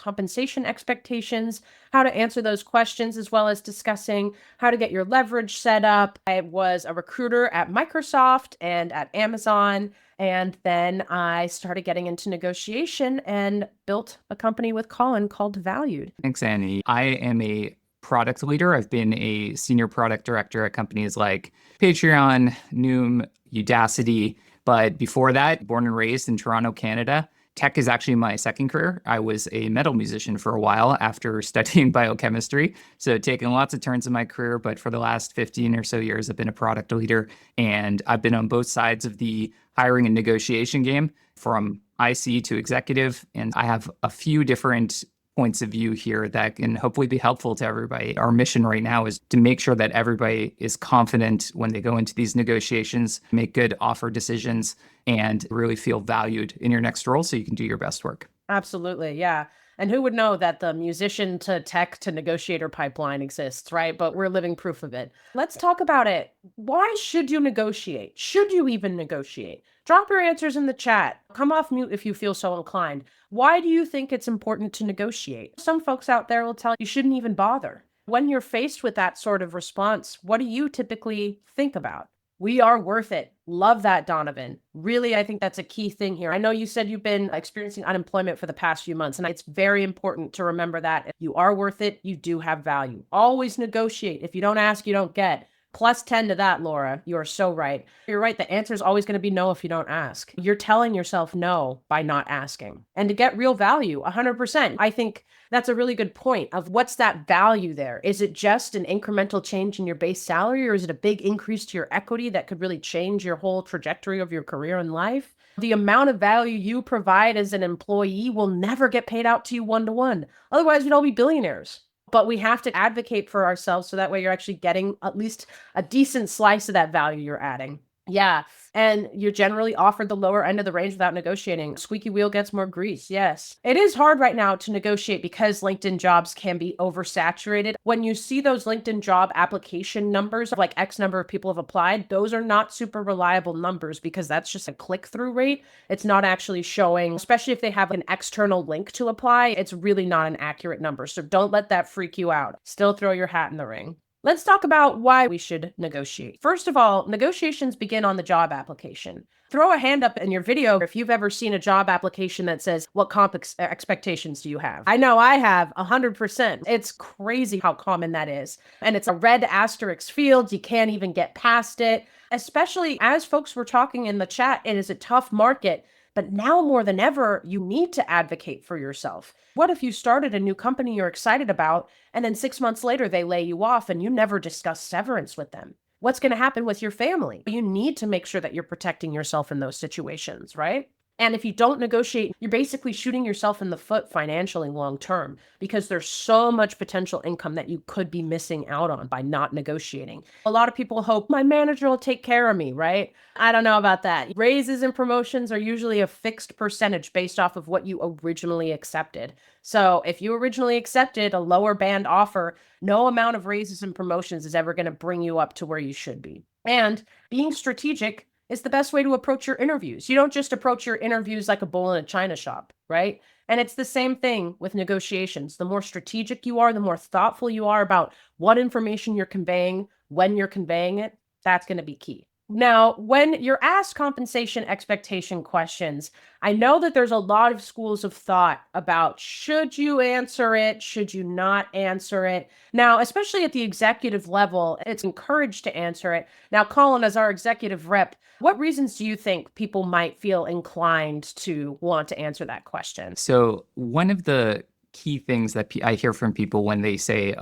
compensation expectations, how to answer those questions, as well as discussing how to get your leverage set up. I was a recruiter at Microsoft and at Amazon. And then I started getting into negotiation and built a company with Colin called Valued. Thanks, Annie. I am a product leader. I've been a senior product director at companies like Patreon, Noom, Udacity. But before that, born and raised in Toronto, Canada. Tech is actually my second career. I was a metal musician for a while after studying biochemistry. So taken lots of turns in my career, but for the last 15 or so years, I've been a product leader. And I've been on both sides of the hiring and negotiation game, from IC to executive. And I have a few different points of view here that can hopefully be helpful to everybody. Our mission right now is to make sure that everybody is confident when they go into these negotiations, make good offer decisions, and really feel valued in your next role so you can do your best work. Absolutely. Yeah. And who would know that the musician to tech to negotiator pipeline exists, right? But we're living proof of it. Let's talk about it. Why should you negotiate? Should you even negotiate? Drop your answers in the chat. Come off mute if you feel so inclined. Why do you think it's important to negotiate? Some folks out there will tell you shouldn't even bother. When you're faced with that sort of response, what do you typically think about? We are worth it. Love that, Donovan. Really, I think that's a key thing here. I know you said you've been experiencing unemployment for the past few months, and it's very important to remember that. If you are worth it, you do have value. Always negotiate. If you don't ask, you don't get. Plus 10 to that, Laura. You are so right. You're right. The answer is always going to be no if you don't ask. You're telling yourself no by not asking. And to get real value, 100%. I think that's a really good point of what's that value there? Is it just an incremental change in your base salary, or is it a big increase to your equity that could really change your whole trajectory of your career and life? The amount of value you provide as an employee will never get paid out to you one-to-one. Otherwise, we'd all be billionaires. But we have to advocate for ourselves so that way you're actually getting at least a decent slice of that value you're adding. Yeah. And you're generally offered the lower end of the range without negotiating. Squeaky wheel gets more grease. Yes. It is hard right now to negotiate because LinkedIn jobs can be oversaturated. When you see those LinkedIn job application numbers of like X number of people have applied, those are not super reliable numbers because that's just a click-through rate. It's not actually showing, especially if they have an external link to apply, it's really not an accurate number. So don't let that freak you out. Still throw your hat in the ring. Let's talk about why we should negotiate. First of all, negotiations begin on the job application. Throw a hand up in your video if you've ever seen a job application that says, what comp expectations do you have? I know I have 100%. It's crazy how common that is. And it's a red asterisk field. You can't even get past it. Especially as folks were talking in the chat, it is a tough market. But now more than ever, you need to advocate for yourself. What if you started a new company you're excited about, and then 6 months later they lay you off and you never discuss severance with them? What's going to happen with your family? You need to make sure that you're protecting yourself in those situations, right? And if you don't negotiate, you're basically shooting yourself in the foot financially long term because there's so much potential income that you could be missing out on by not negotiating. A lot of people hope my manager will take care of me, right? I don't know about that. Raises and promotions are usually a fixed percentage based off of what you originally accepted. So if you originally accepted a lower band offer, no amount of raises and promotions is ever going to bring you up to where you should be. And being strategic is the best way to approach your interviews. You don't just approach your interviews like a bull in a china shop, right? And it's the same thing with negotiations. The more strategic you are, the more thoughtful you are about what information you're conveying, when you're conveying it, that's going to be key. Now, when you're asked compensation expectation questions, I know that there's a lot of schools of thought about should you answer it, should you not answer it? Now, especially at the executive level, it's encouraged to answer it. Now, Colin, as our executive rep, what reasons do you think people might feel inclined to want to answer that question? So one of the key things that I hear from people when they say,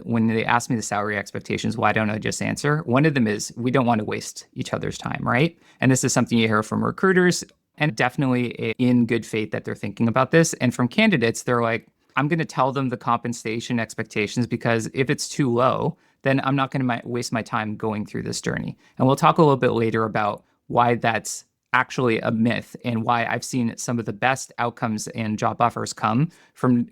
when they ask me the salary expectations, why don't I just answer? One of them is we don't want to waste each other's time, right? And this is something you hear from recruiters and definitely in good faith that they're thinking about this. And from candidates, they're like, I'm going to tell them the compensation expectations because if it's too low, then I'm not going to waste my time going through this journey. And we'll talk a little bit later about why that's actually a myth and why I've seen some of the best outcomes and job offers come from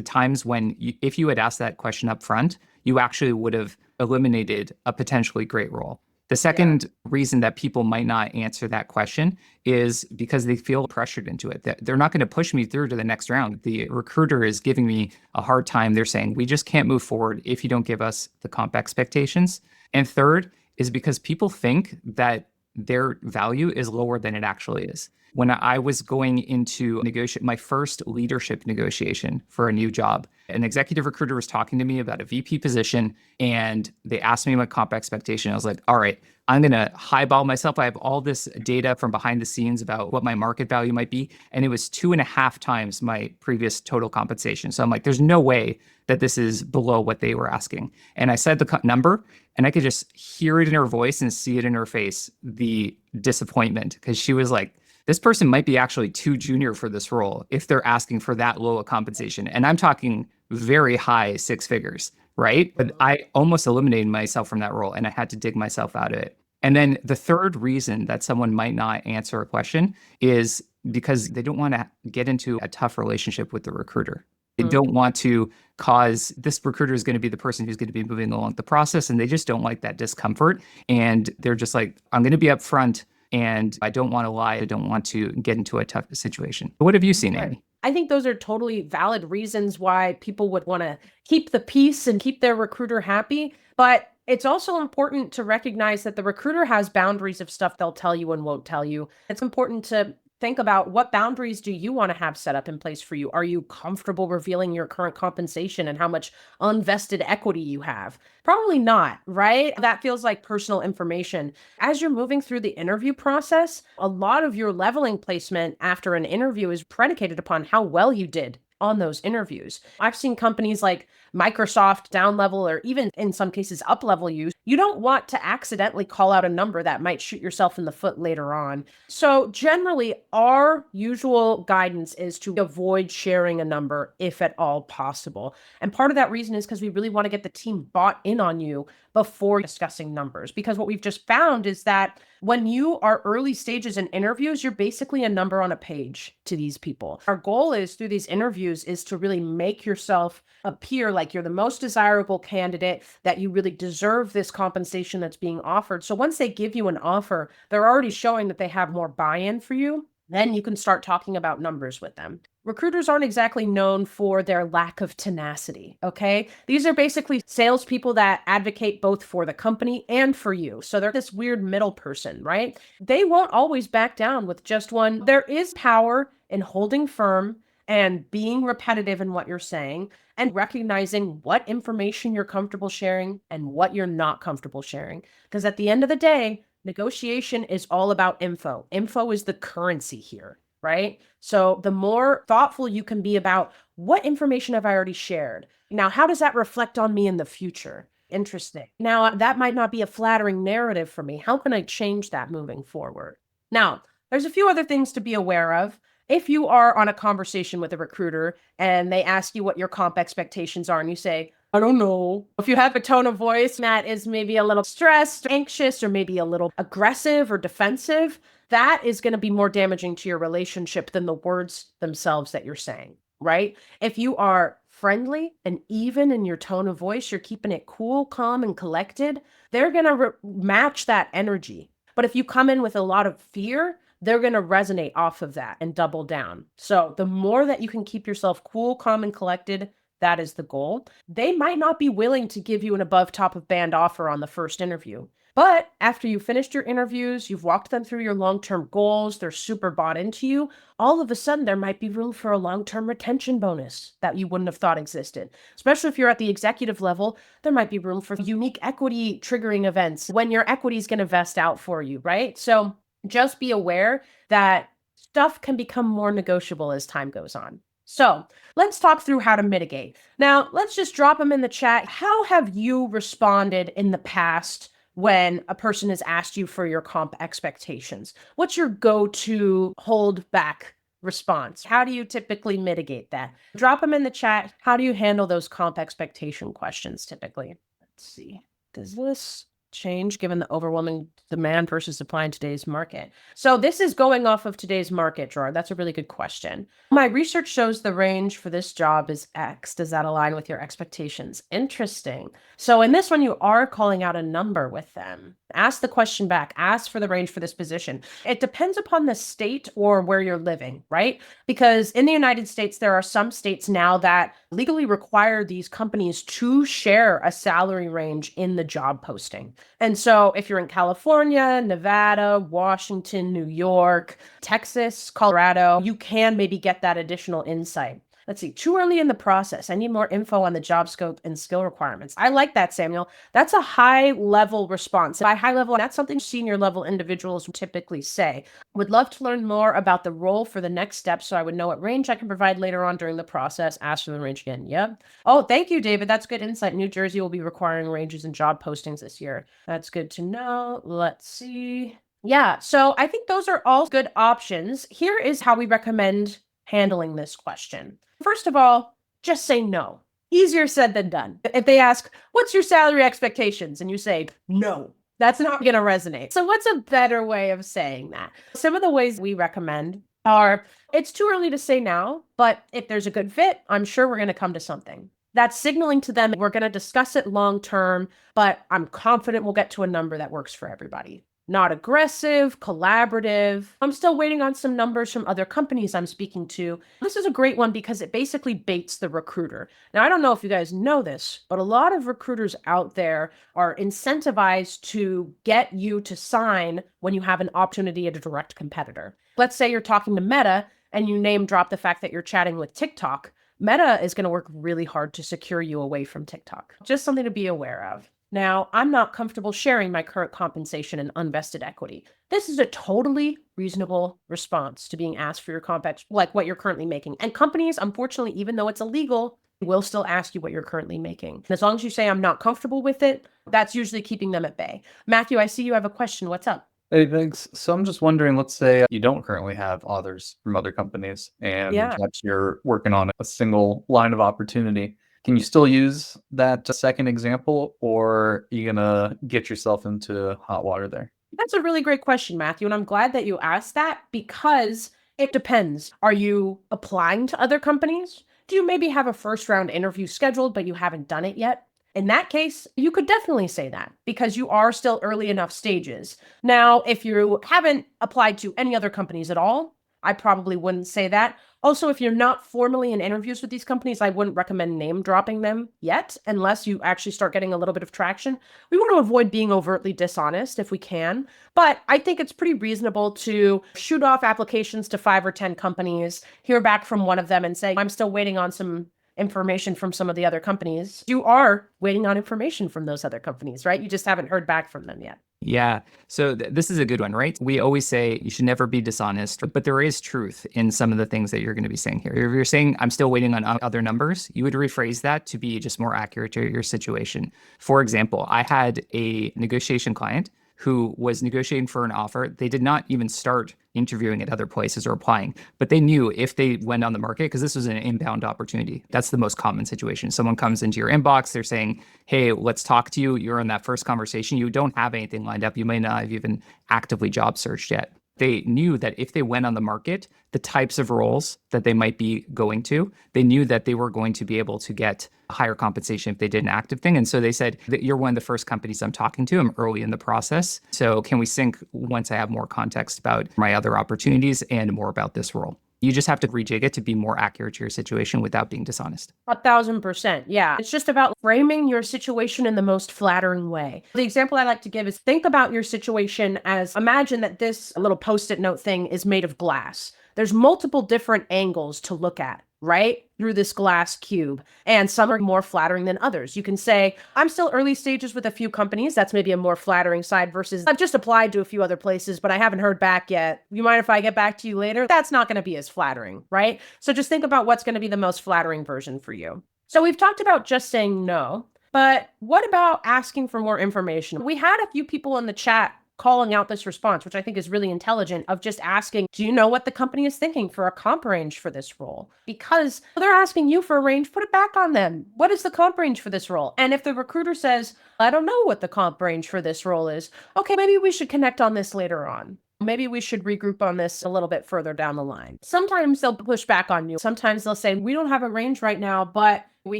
times when if you had asked that question up front, you actually would have eliminated a potentially great role. The second reason that people might not answer that question is because they feel pressured into it. They're not going to push me through to the next round. The recruiter is giving me a hard time. They're saying, we just can't move forward if you don't give us the comp expectations. And third is because people think that their value is lower than it actually is. When I was going into negotiate my first leadership negotiation for a new job, an executive recruiter was talking to me about a VP position, and they asked me my comp expectation. I was like, all right, I'm going to highball myself. I have all this data from behind the scenes about what my market value might be. And it was 2.5 times my previous total compensation. So I'm like, there's no way that this is below what they were asking. And I said the number, and I could just hear it in her voice and see it in her face, the disappointment, because she was like, this person might be actually too junior for this role if they're asking for that low a compensation. And I'm talking very high 6 figures, right? But I almost eliminated myself from that role, and I had to dig myself out of it. And then the third reason that someone might not answer a question is because they don't want to get into a tough relationship with the recruiter. They don't want to cause this recruiter is going to be the person who's going to be moving along the process, and they just don't like that discomfort. And they're just like, I'm going to be upfront, and I don't want to lie. I don't want to get into a tough situation. What have you seen, Amy? I think those are totally valid reasons why people would want to keep the peace and keep their recruiter happy. But it's also important to recognize that the recruiter has boundaries of stuff they'll tell you and won't tell you. It's important to think about what boundaries do you want to have set up in place for you? Are you comfortable revealing your current compensation and how much unvested equity you have? Probably not, right? That feels like personal information. As you're moving through the interview process, a lot of your leveling placement after an interview is predicated upon how well you did on those interviews. I've seen companies like Microsoft down level, or even in some cases up level you. You don't want to accidentally call out a number that might shoot yourself in the foot later on. So generally, our usual guidance is to avoid sharing a number if at all possible. And part of that reason is because we really want to get the team bought in on you before discussing numbers. Because what we've just found is that when you are early stages in interviews, you're basically a number on a page to these people. Our goal is through these interviews is to really make yourself appear like you're the most desirable candidate, that you really deserve this compensation that's being offered. So once they give you an offer, they're already showing that they have more buy-in for you. Then you can start talking about numbers with them. Recruiters aren't exactly known for their lack of tenacity, okay? These are basically salespeople that advocate both for the company and for you. So they're this weird middle person, right? They won't always back down with just one. There is power in holding firm and being repetitive in what you're saying and recognizing what information you're comfortable sharing and what you're not comfortable sharing. Because at the end of the day, negotiation is all about info. Info is the currency here, right? So the more thoughtful you can be about what information have I already shared? Now, how does that reflect on me in the future? Interesting. Now, that might not be a flattering narrative for me. How can I change that moving forward? Now, there's a few other things to be aware of. If you are on a conversation with a recruiter and they ask you what your comp expectations are and you say, I don't know. If you have a tone of voice that is maybe a little stressed, anxious, or maybe a little aggressive or defensive, that is going to be more damaging to your relationship than the words themselves that you're saying, right? If you are friendly and even in your tone of voice, you're keeping it cool, calm, and collected, they're going to match that energy. But if you come in with a lot of fear, they're going to resonate off of that and double down. So the more that you can keep yourself cool, calm, and collected, that is the goal. They might not be willing to give you an above top of band offer on the first interview. But after you've finished your interviews, you've walked them through your long-term goals, they're super bought into you, all of a sudden there might be room for a long-term retention bonus that you wouldn't have thought existed. Especially if you're at the executive level, there might be room for unique equity triggering events when your equity is going to vest out for you, right? So just be aware that stuff can become more negotiable as time goes on. So let's talk through how to mitigate. Now, let's just drop them in the chat. How have you responded in the past when a person has asked you for your comp expectations? What's your go-to hold back response? How do you typically mitigate that? Drop them in the chat. How do you handle those comp expectation questions typically? Let's see. Does this change given the overwhelming demand versus supply in today's market? So this is going off of today's market, Gerard. That's a really good question. My research shows the range for this job is X. Does that align with your expectations? Interesting. So in this one, you are calling out a number with them. Ask the question back. Ask for the range for this position. It depends upon the state or where you're living, right? Because in the United States, there are some states now that legally require these companies to share a salary range in the job posting. And so if you're in California, Nevada, Washington, New York, Texas, Colorado, you can maybe get that additional insight. Let's see, too early in the process. I need more info on the job scope and skill requirements. I like that, Samuel. That's a high level response. By high level, that's something senior level individuals typically say. Would love to learn more about the role for the next step so I would know what range I can provide later on during the process. Ask for the range again. Yep. Oh, thank you, David. That's good insight. New Jersey will be requiring ranges in job postings this year. That's good to know. Let's see. Yeah, so I think those are all good options. Here is how we recommend handling this question. First of all, just say no. Easier said than done. If they ask, what's your salary expectations? And you say, no, that's not going to resonate. So what's a better way of saying that? Some of the ways we recommend are, it's too early to say now, but if there's a good fit, I'm sure we're going to come to something. That's signaling to them, we're going to discuss it long term, but I'm confident we'll get to a number that works for everybody. Not aggressive, collaborative. I'm still waiting on some numbers from other companies I'm speaking to. This is a great one because it basically baits the recruiter. Now, I don't know if you guys know this, but a lot of recruiters out there are incentivized to get you to sign when you have an opportunity at a direct competitor. Let's say you're talking to Meta and you name drop the fact that you're chatting with TikTok. Meta is going to work really hard to secure you away from TikTok. Just something to be aware of. Now, I'm not comfortable sharing my current compensation and unvested equity. This is a totally reasonable response to being asked for your comp, like what you're currently making. And companies, unfortunately, even though it's illegal, will still ask you what you're currently making. And as long as you say, I'm not comfortable with it, that's usually keeping them at bay. Matthew, I see you have a question. What's up? Hey, thanks. So I'm just wondering, let's say you don't currently have others from other companies and Yeah. that you're working on a single line of opportunity. Can you still use that second example, or are you gonna get yourself into hot water there? That's a really great question, Matthew. And I'm glad that you asked that because it depends. Are you applying to other companies? Do you maybe have a first round interview scheduled, but you haven't done it yet? In that case, you could definitely say that because you are still early enough stages. Now, if you haven't applied to any other companies at all, I probably wouldn't say that. Also, if you're not formally in interviews with these companies, I wouldn't recommend name dropping them yet, unless you actually start getting a little bit of traction. We want to avoid being overtly dishonest if we can, but I think it's pretty reasonable to shoot off applications to 5 or 10 companies, hear back from one of them and say, I'm still waiting on some information from some of the other companies. You are waiting on information from those other companies, right? You just haven't heard back from them yet. Yeah. So this is a good one, right? We always say you should never be dishonest, but there is truth in some of the things that you're going to be saying here. If you're saying, I'm still waiting on other numbers, you would rephrase that to be just more accurate to your situation. For example, I had a negotiation client who was negotiating for an offer. They did not even start interviewing at other places or applying, but they knew if they went on the market, because this was an inbound opportunity. That's the most common situation. Someone comes into your inbox, they're saying, hey, let's talk to you. You're in that first conversation. You don't have anything lined up. You may not have even actively job searched yet. They knew that if they went on the market, the types of roles that they might be going to, they knew that they were going to be able to get higher compensation if they did an active thing. And so they said that you're one of the first companies I'm talking to. I'm early in the process. So can we sync once I have more context about my other opportunities and more about this role? You just have to rejig it to be more accurate to your situation without being dishonest. 1,000%. Yeah. It's just about framing your situation in the most flattering way. The example I like to give is think about your situation as imagine that this little post-it note thing is made of glass. There's multiple different angles to look at, right? Through this glass cube. And some are more flattering than others. You can say, I'm still early stages with a few companies. That's maybe a more flattering side versus I've just applied to a few other places, but I haven't heard back yet. You mind if I get back to you later? That's not going to be as flattering, right? So just think about what's going to be the most flattering version for you. So we've talked about just saying no, but what about asking for more information? We had a few people in the chat calling out this response, which I think is really intelligent, of just asking, do you know what the company is thinking for a comp range for this role? Because they're asking you for a range, put it back on them. What is the comp range for this role? And if the recruiter says, I don't know what the comp range for this role is, okay, maybe we should connect on this later on. Maybe we should regroup on this a little bit further down the line. Sometimes they'll push back on you. Sometimes they'll say, we don't have a range right now, but we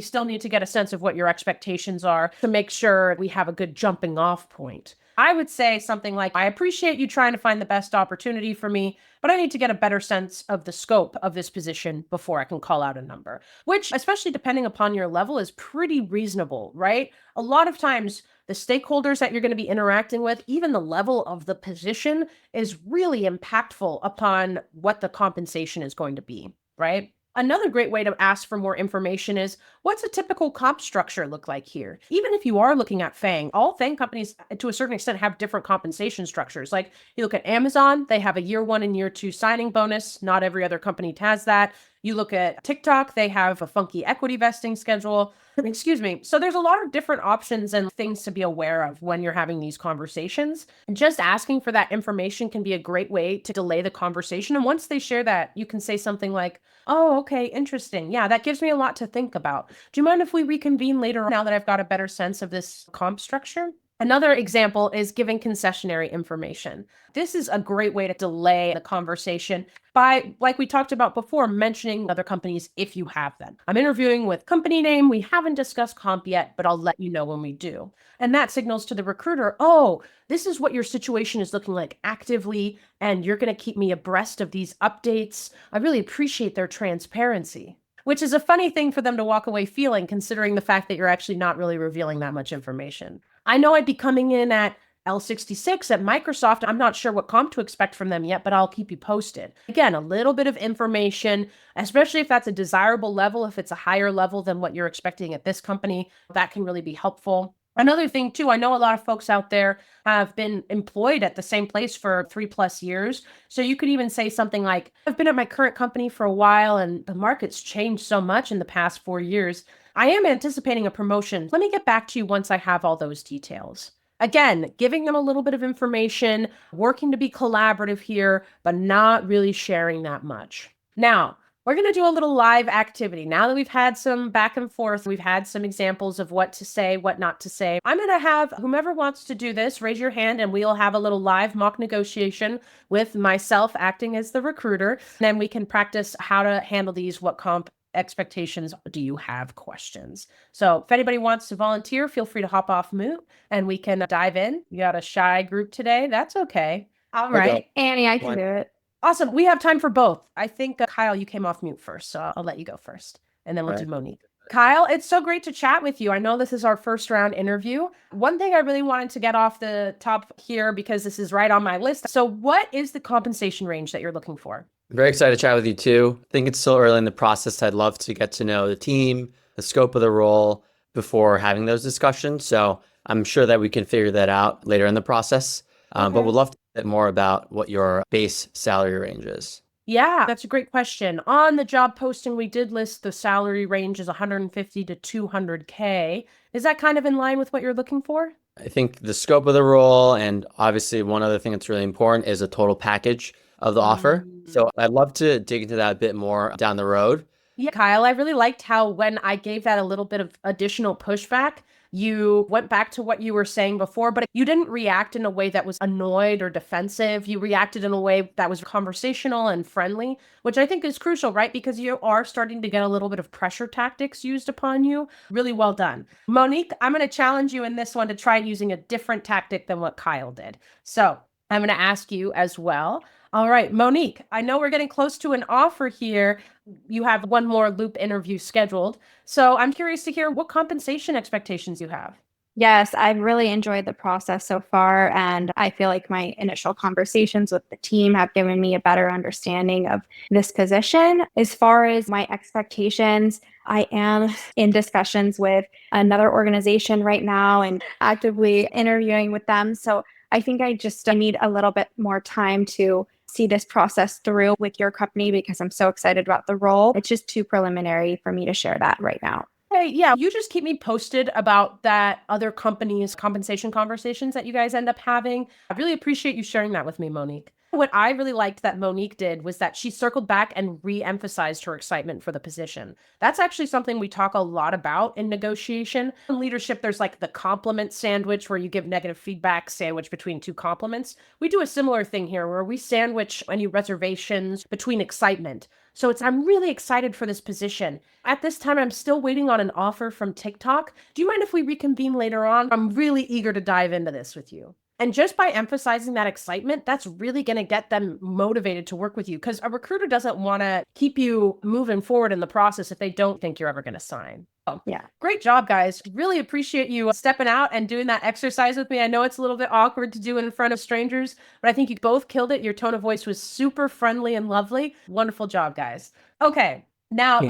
still need to get a sense of what your expectations are to make sure we have a good jumping off point. I would say something like, I appreciate you trying to find the best opportunity for me, but I need to get a better sense of the scope of this position before I can call out a number, which, especially depending upon your level, is pretty reasonable, right? A lot of times, the stakeholders that you're going to be interacting with, even the level of the position, is really impactful upon what the compensation is going to be, right? Another great way to ask for more information is, what's a typical comp structure look like here? Even if you are looking at FAANG, all FAANG companies to a certain extent have different compensation structures. Like you look at Amazon, they have a year 1 and year 2 signing bonus. Not every other company has that. You look at TikTok, they have a funky equity vesting schedule. Excuse me. So there's a lot of different options and things to be aware of when you're having these conversations. And just asking for that information can be a great way to delay the conversation. And once they share that, you can say something like, oh, okay, interesting. Yeah, that gives me a lot to think about. Do you mind if we reconvene later now that I've got a better sense of this comp structure? Another example is giving concessionary information. This is a great way to delay the conversation by, like we talked about before, mentioning other companies if you have them. I'm interviewing with company name. We haven't discussed comp yet, but I'll let you know when we do. And that signals to the recruiter, oh, this is what your situation is looking like actively, and you're going to keep me abreast of these updates. I really appreciate their transparency. Which is a funny thing for them to walk away feeling, considering the fact that you're actually not really revealing that much information. I know I'd be coming in at L66 at Microsoft. I'm not sure what comp to expect from them yet, but I'll keep you posted. Again, a little bit of information, especially if that's a desirable level, if it's a higher level than what you're expecting at this company, that can really be helpful. Another thing too, I know a lot of folks out there have been employed at the same place for 3+ years. So you could even say something like, I've been at my current company for a while and the market's changed so much in the past 4 years. I am anticipating a promotion. Let me get back to you once I have all those details. Again, giving them a little bit of information, working to be collaborative here, but not really sharing that much. Now, we're going to do a little live activity. Now that we've had some back and forth, we've had some examples of what to say, what not to say. I'm going to have whomever wants to do this, raise your hand, and we'll have a little live mock negotiation with myself acting as the recruiter. Then we can practice how to handle these, what comp expectations do you have questions. So if anybody wants to volunteer, feel free to hop off mute and we can dive in. You got a shy group today. That's okay. All right. Annie, I can do it. Awesome. We have time for both. I think, Kyle, you came off mute first, so I'll let you go first. And then we'll do Monique. Kyle, it's so great to chat with you. I know this is our first round interview. One thing I really wanted to get off the top here, because this is right on my list. So what is the compensation range that you're looking for? Very excited to chat with you too. I think it's still early in the process. I'd love to get to know the team, the scope of the role before having those discussions. So I'm sure that we can figure that out later in the process. But we'd love to get more about what your base salary range is. Yeah, that's a great question. On the job posting, we did list the salary range as 150 to 200K. Is that kind of in line with what you're looking for? I think the scope of the role, and obviously one other thing that's really important, is a total package of the offer. So I'd love to dig into that a bit more down the road. Yeah, Kyle, I really liked how when I gave that a little bit of additional pushback, you went back to what you were saying before, but you didn't react in a way that was annoyed or defensive. You reacted in a way that was conversational and friendly, which I think is crucial, right? Because you are starting to get a little bit of pressure tactics used upon you. Really well done. Monique, I'm going to challenge you in this one to try using a different tactic than what Kyle did. So I'm going to ask you as well. All right, Monique, I know we're getting close to an offer here. You have one more loop interview scheduled. So I'm curious to hear what compensation expectations you have. Yes, I've really enjoyed the process so far, and I feel like my initial conversations with the team have given me a better understanding of this position. As far as my expectations, I am in discussions with another organization right now and actively interviewing with them. So I think I need a little bit more time to see this process through with your company because I'm so excited about the role. It's just too preliminary for me to share that right now. Hey, yeah, you just keep me posted about that other company's compensation conversations that you guys end up having. I really appreciate you sharing that with me, Monique. What I really liked that Monique did was that she circled back and re-emphasized her excitement for the position. That's actually something we talk a lot about in negotiation. In leadership, there's like the compliment sandwich where you give negative feedback sandwich between two compliments. We do a similar thing here where we sandwich any reservations between excitement. So I'm really excited for this position. At this time, I'm still waiting on an offer from TikTok. Do you mind if we reconvene later on? I'm really eager to dive into this with you. And just by emphasizing that excitement, that's really going to get them motivated to work with you, because a recruiter doesn't want to keep you moving forward in the process if they don't think you're ever going to sign. So, Yeah. great job, guys. Really appreciate you stepping out and doing that exercise with me. I know it's a little bit awkward to do in front of strangers, but I think you both killed it. Your tone of voice was super friendly and lovely. Wonderful job, guys. Okay. Now,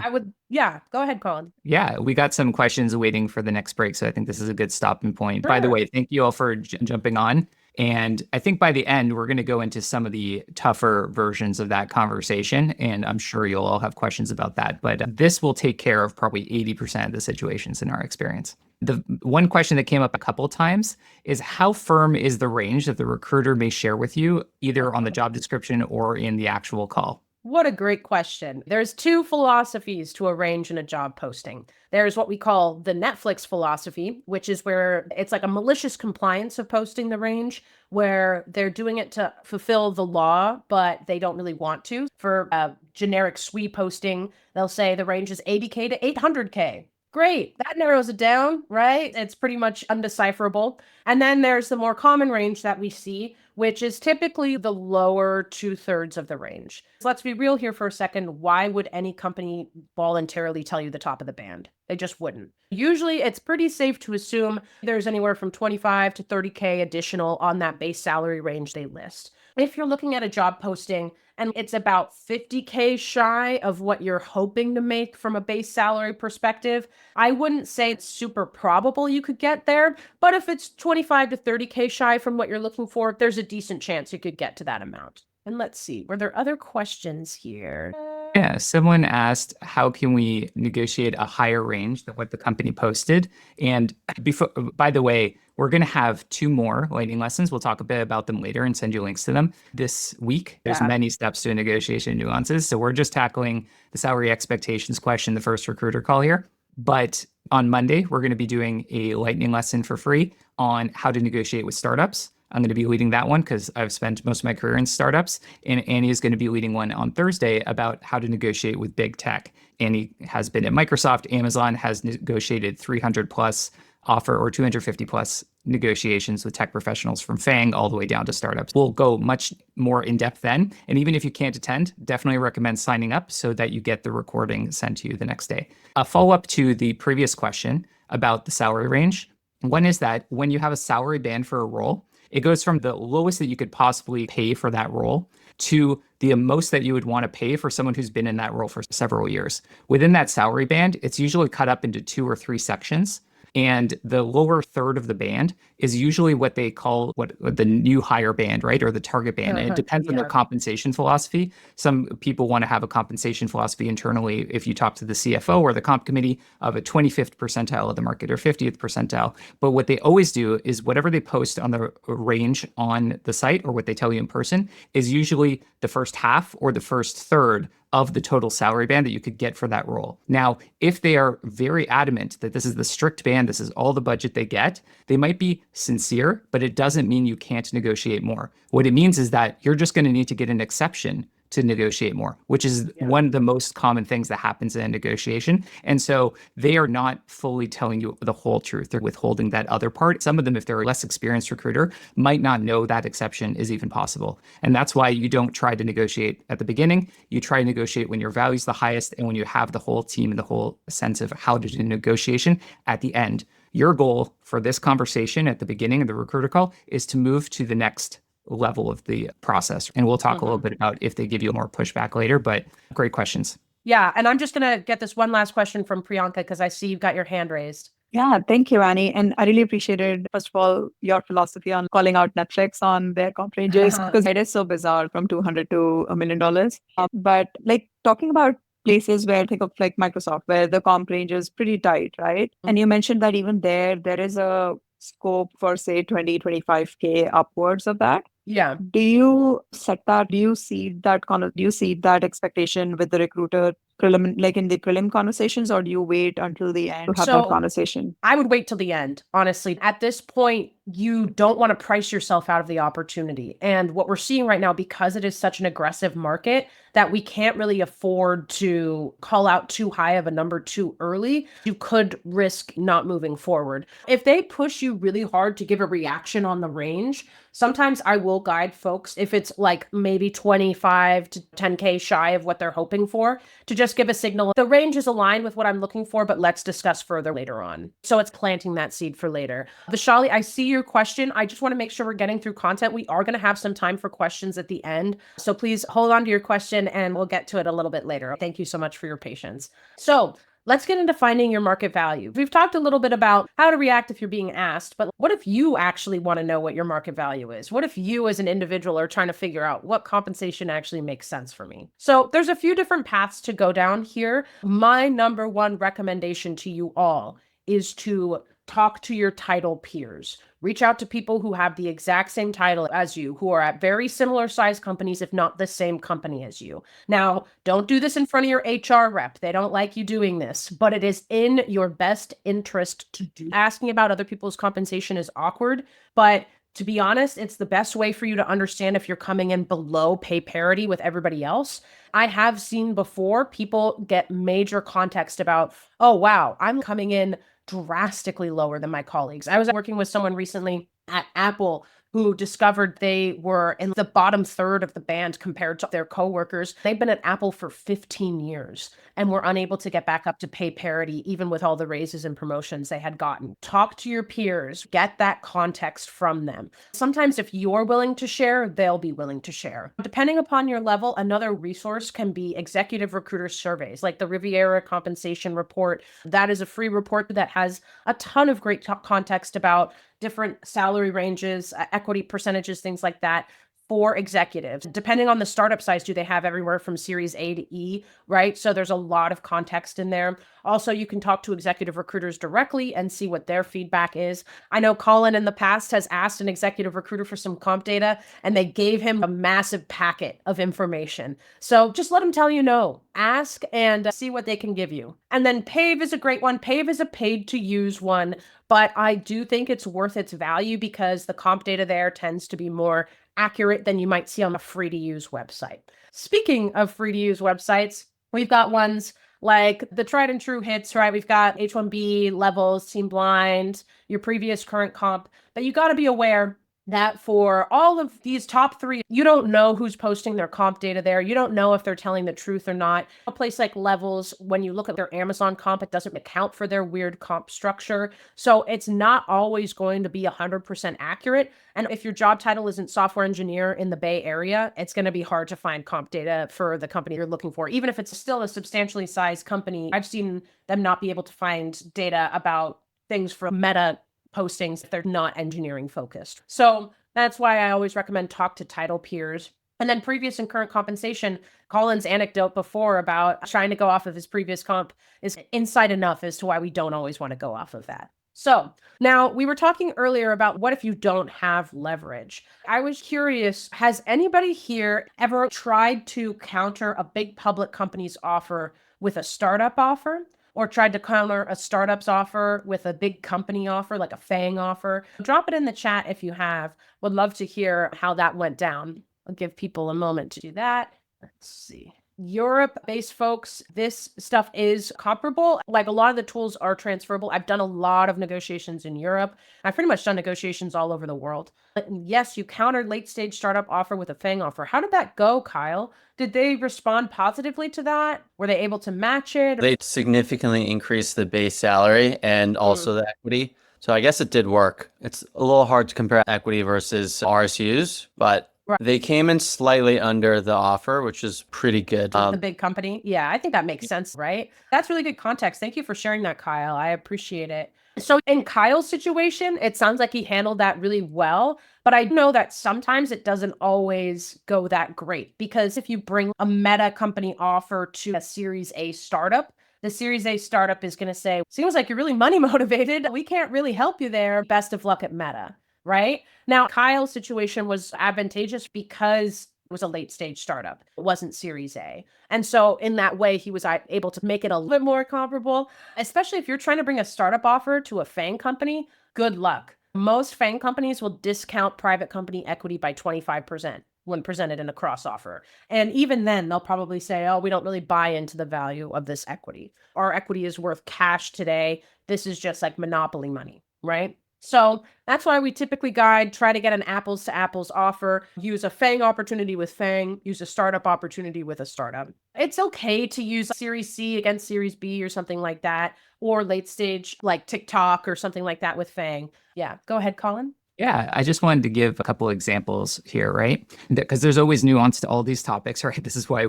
Yeah. go ahead, Colin. Yeah, we got some questions waiting for the next break, so I think this is a good stopping point. By the Sure. way, thank you all for jumping on. And I think by the end, we're going to go into some of the tougher versions of that conversation, and I'm sure you'll all have questions about that. But this will take care of probably 80% of the situations in our experience. The one question that came up a couple of times is, how firm is the range that the recruiter may share with you, either on the job description or in the actual call? What a great question. There's two philosophies to a range in a job posting. There's what we call the Netflix philosophy, which is where it's like a malicious compliance of posting the range, where they're doing it to fulfill the law, but they don't really want to. For a generic SWE posting, they'll say the range is 80K to 800K. Great. That narrows it down, right? It's pretty much undecipherable. And then there's the more common range that we see, which is typically the lower 2/3 of the range. So let's be real here for a second. Why would any company voluntarily tell you the top of the band? They just wouldn't. Usually, it's pretty safe to assume there's anywhere from 25 to 30K additional on that base salary range they list. If you're looking at a job posting and it's about 50K shy of what you're hoping to make from a base salary perspective, I wouldn't say it's super probable you could get there. But if it's 25 to 30K shy from what you're looking for, there's a decent chance you could get to that amount. And let's see, were there other questions here? Yeah, someone asked, how can we negotiate a higher range than what the company posted? And before, by the way, we're going to have 2 more lightning lessons. We'll talk a bit about them later and send you links to them this week. There's many steps to a negotiation nuances. So we're just tackling the salary expectations question, the first recruiter call here. But on Monday, we're going to be doing a lightning lesson for free on how to negotiate with startups. I'm going to be leading that one because I've spent most of my career in startups. And Annie is going to be leading one on Thursday about how to negotiate with big tech. Annie has been at Microsoft. Amazon has negotiated 300 plus offer or 250 plus negotiations with tech professionals from FAANG all the way down to startups. We'll go much more in depth then. And even if you can't attend, definitely recommend signing up so that you get the recording sent to you the next day. A follow-up to the previous question about the salary range. One is that when you have a salary band for a role, it goes from the lowest that you could possibly pay for that role to the most that you would want to pay for someone who's been in that role for several years. Within that salary band, it's usually cut up into 2 or 3 sections. And the lower third of the band is usually what they call what the new hire band, right? Or the target band. And it depends on their compensation philosophy. Some people want to have a compensation philosophy internally, if you talk to the CFO or the comp committee, of a 25th percentile of the market or 50th percentile. But what they always do is whatever they post on the range on the site or what they tell you in person is usually the first half or the first third of the total salary band that you could get for that role. Now, if they are very adamant that this is the strict band, this is all the budget they get, they might be sincere, but it doesn't mean you can't negotiate more. What it means is that you're just going to need to get an exception to negotiate more, which is one of the most common things that happens in a negotiation. And so they are not fully telling you the whole truth. They're withholding that other part. Some of them, if they're a less experienced recruiter, might not know that exception is even possible. And that's why you don't try to negotiate at the beginning. You try to negotiate when your value is the highest and when you have the whole team and the whole sense of how to do negotiation at the end. Your goal for this conversation at the beginning of the recruiter call is to move to the next level of the process. And we'll talk a little bit about if they give you more pushback later, but great questions. Yeah. And I'm just going to get this one last question from Priyanka because I see you've got your hand raised. Yeah, thank you, Annie. And I really appreciated, first of all, your philosophy on calling out Netflix on their comp ranges because it is so bizarre from $200 to $1 million. But like talking about places where think of like Microsoft, where the comp range is pretty tight, right? And you mentioned that even there is a scope for say 20, 25K upwards of that. Yeah. Do you set that? Do you see that expectation with the recruiter like in the prelim conversations, or do you wait until the end to have that So- conversation? I would wait till the end, honestly. At this point, you don't want to price yourself out of the opportunity. And what we're seeing right now, because it is such an aggressive market, that we can't really afford to call out too high of a number too early, you could risk not moving forward. If they push you really hard to give a reaction on the range, sometimes I will guide folks, if it's like maybe 25 to 10K shy of what they're hoping for, to just give a signal. The range is aligned with what I'm looking for, but let's discuss further later on. So it's planting that seed for later. Vishali, I see your question. I just want to make sure we're getting through content. We are going to have some time for questions at the end. So please hold on to your question and we'll get to it a little bit later. Thank you so much for your patience. So let's get into finding your market value. We've talked a little bit about how to react if you're being asked, but what if you actually want to know what your market value is? What if you as an individual are trying to figure out what compensation actually makes sense for me? So there's a few different paths to go down here. My number one recommendation to you all is to talk to your title peers. Reach out to people who have the exact same title as you, who are at very similar size companies, if not the same company as you. Now, don't do this in front of your HR rep. They don't like you doing this, but it is in your best interest to do. Asking about other people's compensation is awkward, but to be honest, it's the best way for you to understand if you're coming in below pay parity with everybody else. I have seen before people get major context about, oh, wow, I'm coming in drastically lower than my colleagues. I was working with someone recently at Apple who discovered they were in the bottom third of the band compared to their coworkers. They've been at Apple for 15 years and were unable to get back up to pay parity, even with all the raises and promotions they had gotten. Talk to your peers, get that context from them. Sometimes if you're willing to share, they'll be willing to share. Depending upon your level, another resource can be executive recruiter surveys, like the Riviera Compensation Report. That is a free report that has a ton of great context about different salary ranges, equity percentages, things like that for executives. Depending on the startup size, do they have everywhere from Series A to E, right? So there's a lot of context in there. Also, you can talk to executive recruiters directly and see what their feedback is. I know Colin in the past has asked an executive recruiter for some comp data, and they gave him a massive packet of information. So just let them tell you no. Ask and see what they can give you. And then Pave is a great one. Pave is a paid to use one, but I do think it's worth its value because the comp data there tends to be more accurate than you might see on a free to use website. Speaking of free to use websites, we've got ones like the tried and true hits, right? We've got H1B, levels, Team Blind, your previous current comp, but you got to be aware that for all of these top three, you don't know who's posting their comp data there. You don't know if they're telling the truth or not. A place like Levels, when you look at their Amazon comp, it doesn't account for their weird comp structure. So it's not always going to be 100% accurate. And if your job title isn't software engineer in the Bay Area, it's going to be hard to find comp data for the company you're looking for. Even if it's still a substantially sized company, I've seen them not be able to find data about things from Meta postings if they're not engineering focused. So that's why I always recommend talk to title peers. And then previous and current compensation, Colin's anecdote before about trying to go off of his previous comp is insight enough as to why we don't always want to go off of that. So now we were talking earlier about what if you don't have leverage? I was curious, has anybody here ever tried to counter a big public company's offer with a startup offer? Or tried to counter a startup's offer with a big company offer, like a FAANG offer? Drop it in the chat if you have. Would love to hear how that went down. I'll give people a moment to do that. Let's see. Europe-based folks, this stuff is comparable. Like a lot of the tools are transferable. I've done a lot of negotiations in Europe. I've pretty much done negotiations all over the world. But yes, you countered late-stage startup offer with a FAANG offer. How did that go, Kyle? Did they respond positively to that? Were they able to match it? They significantly increased the base salary and also the equity. So I guess it did work. It's a little hard to compare equity versus RSUs, but Right. they came in slightly under the offer, which is pretty good. The big company. Yeah, I think that makes sense, right? That's really good context. Thank you for sharing that, Kyle. I appreciate it. So in Kyle's situation, it sounds like he handled that really well, but I know that sometimes it doesn't always go that great because if you bring a Meta company offer to a Series A startup, the Series A startup is going to say, seems like you're really money motivated. We can't really help you there. Best of luck at Meta. Right? Now, Kyle's situation was advantageous because It was a late stage startup. It wasn't Series A. And so in that way, he was able to make it a little bit more comparable, especially if you're trying to bring a startup offer to a FAANG company. Good luck. Most FAANG companies will discount private company equity by 25% when presented in a cross offer. And even then, they'll probably say, oh, we don't really buy into the value of this equity. Our equity is worth cash today. This is just like monopoly money, right? So that's why we typically try to get an apples to apples offer, use a FAANG opportunity with FAANG, use a startup opportunity with a startup. It's okay to use Series C against Series B or something like that, or late stage like TikTok or something like that with FAANG. Yeah, go ahead, Colin. Yeah, I just wanted to give a couple examples here, right? Because there's always nuance to all these topics, right? This is why